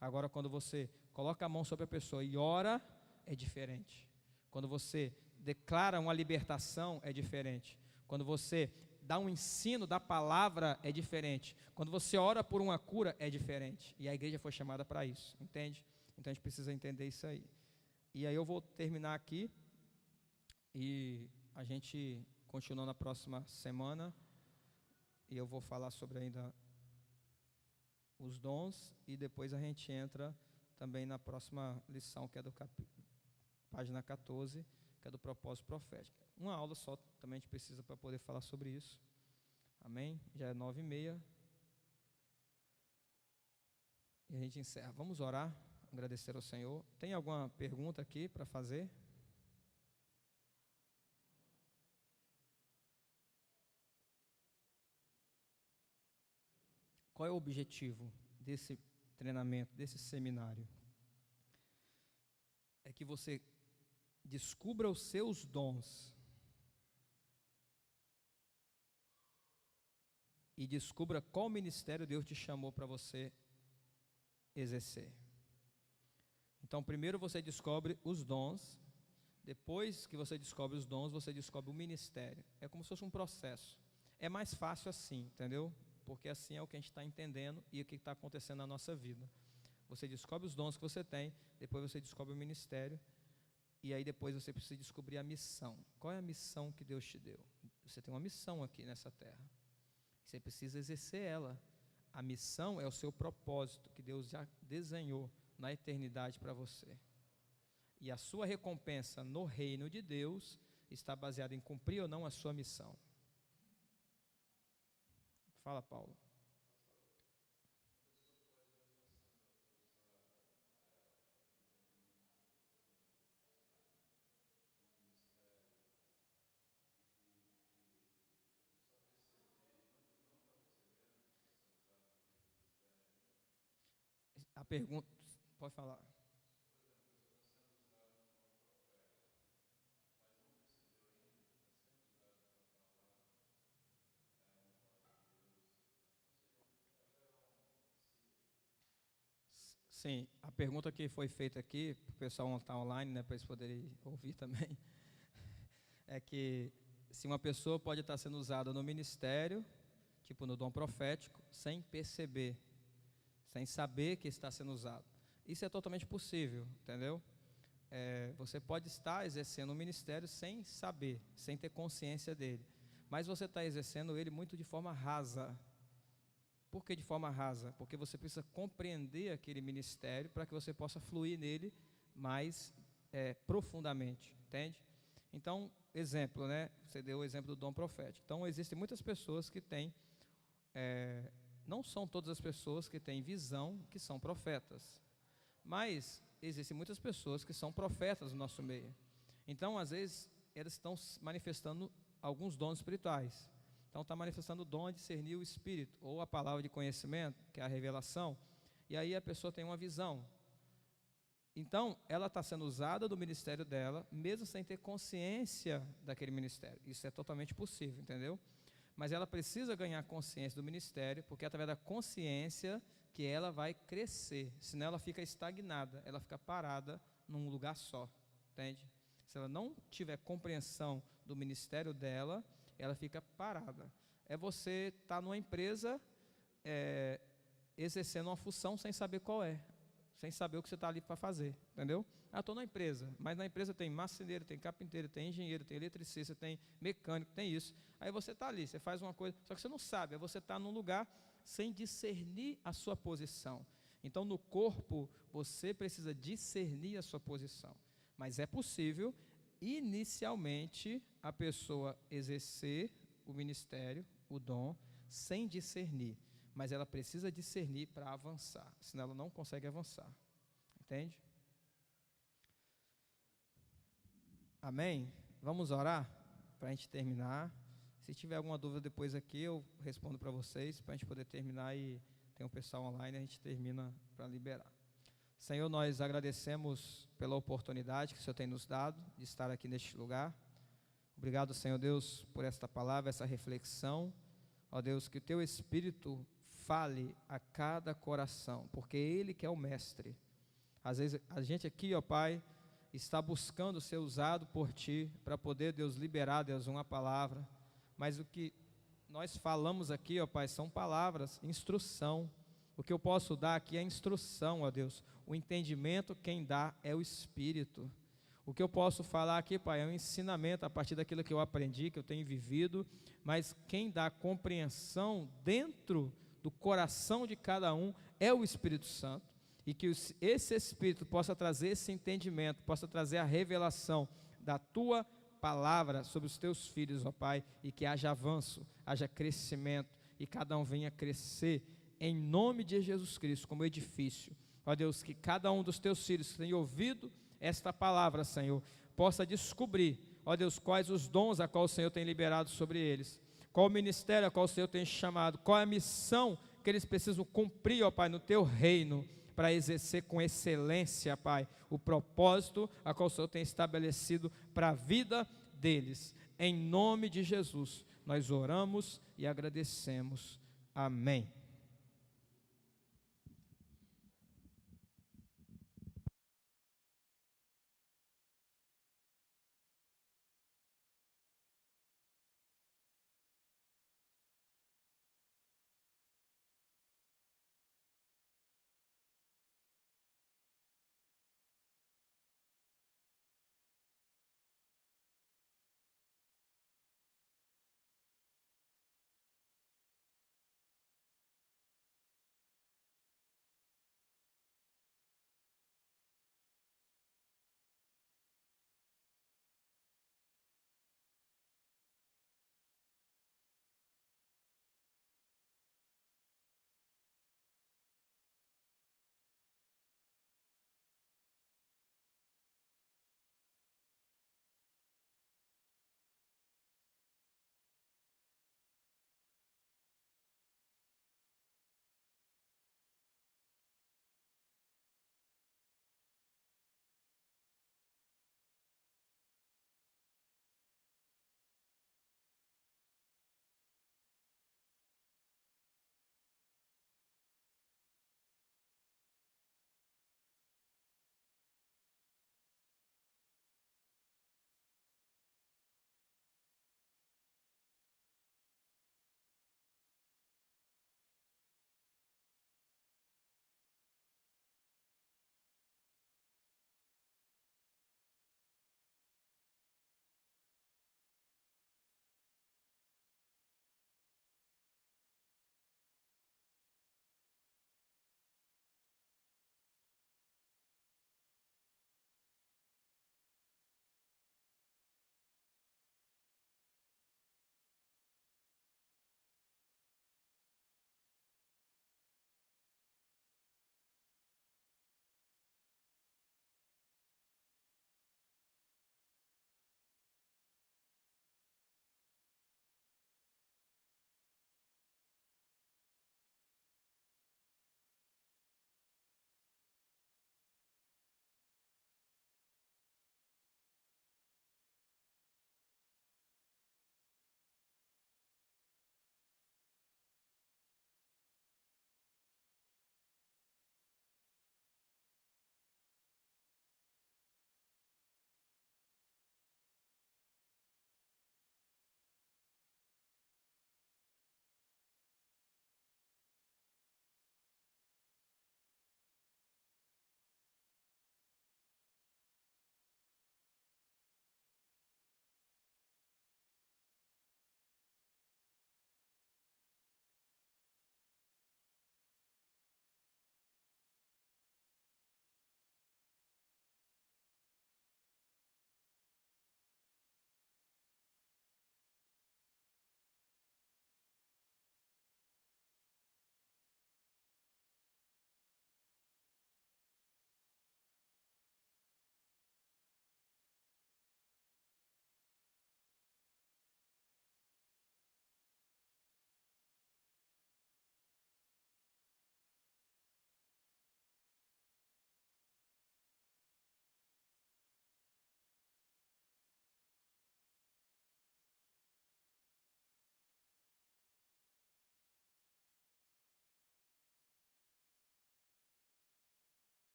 Agora, quando você coloca a mão sobre a pessoa e ora, é diferente. Quando você declara uma libertação, é diferente. Quando você dá um ensino da palavra, é diferente. Quando você ora por uma cura, é diferente. E a igreja foi chamada para isso, entende? Então a gente precisa entender isso aí. E aí eu vou terminar aqui, e a gente continua na próxima semana, e eu vou falar sobre ainda os dons, e depois a gente entra também na próxima lição, que é do página 14, que é do propósito profético. Uma aula só também a gente precisa para poder falar sobre isso. Amém? Já é 9h30. E a gente encerra. Vamos orar, agradecer ao Senhor. Tem alguma pergunta aqui para fazer? Qual é o objetivo desse treinamento, desse seminário? É que você descubra os seus dons e descubra qual ministério Deus te chamou para você exercer. Então, primeiro você descobre os dons, Depois que você descobre os dons, você descobre o ministério. É como se fosse um processo. É mais fácil assim, entendeu? Porque assim é o que a gente está entendendo e o que está acontecendo na nossa vida. Você descobre os dons que você tem, depois você descobre o ministério, e aí depois você precisa descobrir a missão. Qual é a missão que Deus te deu? Você tem uma missão aqui nessa terra. Você precisa exercer ela. A missão é o seu propósito que Deus já desenhou na eternidade para você. E a sua recompensa no reino de Deus está baseada em cumprir ou não a sua missão. Fala, Paulo. A pergunta, pode falar. Sim, a pergunta que foi feita aqui, para o pessoal estar online, né, para eles poderem ouvir também, é que se uma pessoa pode estar sendo usada no ministério, tipo no dom profético, sem perceber, sem saber que está sendo usado. Isso é totalmente possível, entendeu? Você pode estar exercendo o ministério sem saber, sem ter consciência dele, mas você está exercendo ele muito de forma rasa. Por que de forma rasa? Porque você precisa compreender aquele ministério para que você possa fluir nele mais profundamente, entende? Então, exemplo, né? Você deu o exemplo do dom profético. Então, existem muitas pessoas que têm, não são todas as pessoas que têm visão que são profetas, mas existem muitas pessoas que são profetas no nosso meio. Então, às vezes, elas estão manifestando alguns dons espirituais. Então está manifestando o dom de discernir o Espírito, ou a palavra de conhecimento, que é a revelação, e aí a pessoa tem uma visão. Então, ela está sendo usada do ministério dela, mesmo sem ter consciência daquele ministério. Isso é totalmente possível, entendeu? Mas ela precisa ganhar consciência do ministério, porque é através da consciência que ela vai crescer, senão ela fica estagnada, ela fica parada num lugar só, entende? Se ela não tiver compreensão do ministério dela, ela fica parada. É você estar numa empresa exercendo uma função sem saber qual é, sem saber o que você está ali para fazer, entendeu? Estou na empresa, mas na empresa tem marceneiro, tem carpinteiro, tem engenheiro, tem eletricista, tem mecânico, tem isso. Aí você está ali, você faz uma coisa, só que você não sabe, você está num lugar sem discernir a sua posição. Então, no corpo, você precisa discernir a sua posição, mas é possível inicialmente a pessoa exercer o ministério, o dom, sem discernir, mas ela precisa discernir para avançar, senão ela não consegue avançar, entende? Amém? Vamos orar para a gente terminar. Se tiver alguma dúvida depois aqui, eu respondo para vocês, para a gente poder terminar e tem um pessoal online, a gente termina para liberar. Senhor, nós agradecemos pela oportunidade que o Senhor tem nos dado de estar aqui neste lugar. Obrigado, Senhor Deus, por esta palavra, essa reflexão. Ó Deus, que o Teu Espírito fale a cada coração, porque Ele que é o mestre. Às vezes a gente aqui, ó Pai, está buscando ser usado por Ti para poder, Deus, liberar, Deus, uma palavra. Mas o que nós falamos aqui, ó Pai, são palavras, instrução. O que eu posso dar aqui é instrução, ó Deus. O entendimento quem dá é o Espírito. O que eu posso falar aqui, Pai, é um ensinamento a partir daquilo que eu aprendi, que eu tenho vivido, mas quem dá compreensão dentro do coração de cada um é o Espírito Santo. E que esse Espírito possa trazer esse entendimento, possa trazer a revelação da Tua palavra sobre os Teus filhos, ó Pai, e que haja avanço, haja crescimento, e cada um venha crescer em nome de Jesus Cristo, como edifício. Ó Deus, que cada um dos Teus filhos que tem ouvido esta palavra, Senhor, possa descobrir, ó Deus, quais os dons a qual o Senhor tem liberado sobre eles, qual o ministério a qual o Senhor tem chamado, qual é a missão que eles precisam cumprir, ó Pai, no Teu reino, para exercer com excelência, Pai, o propósito a qual o Senhor tem estabelecido para a vida deles. Em nome de Jesus, nós oramos e agradecemos. Amém.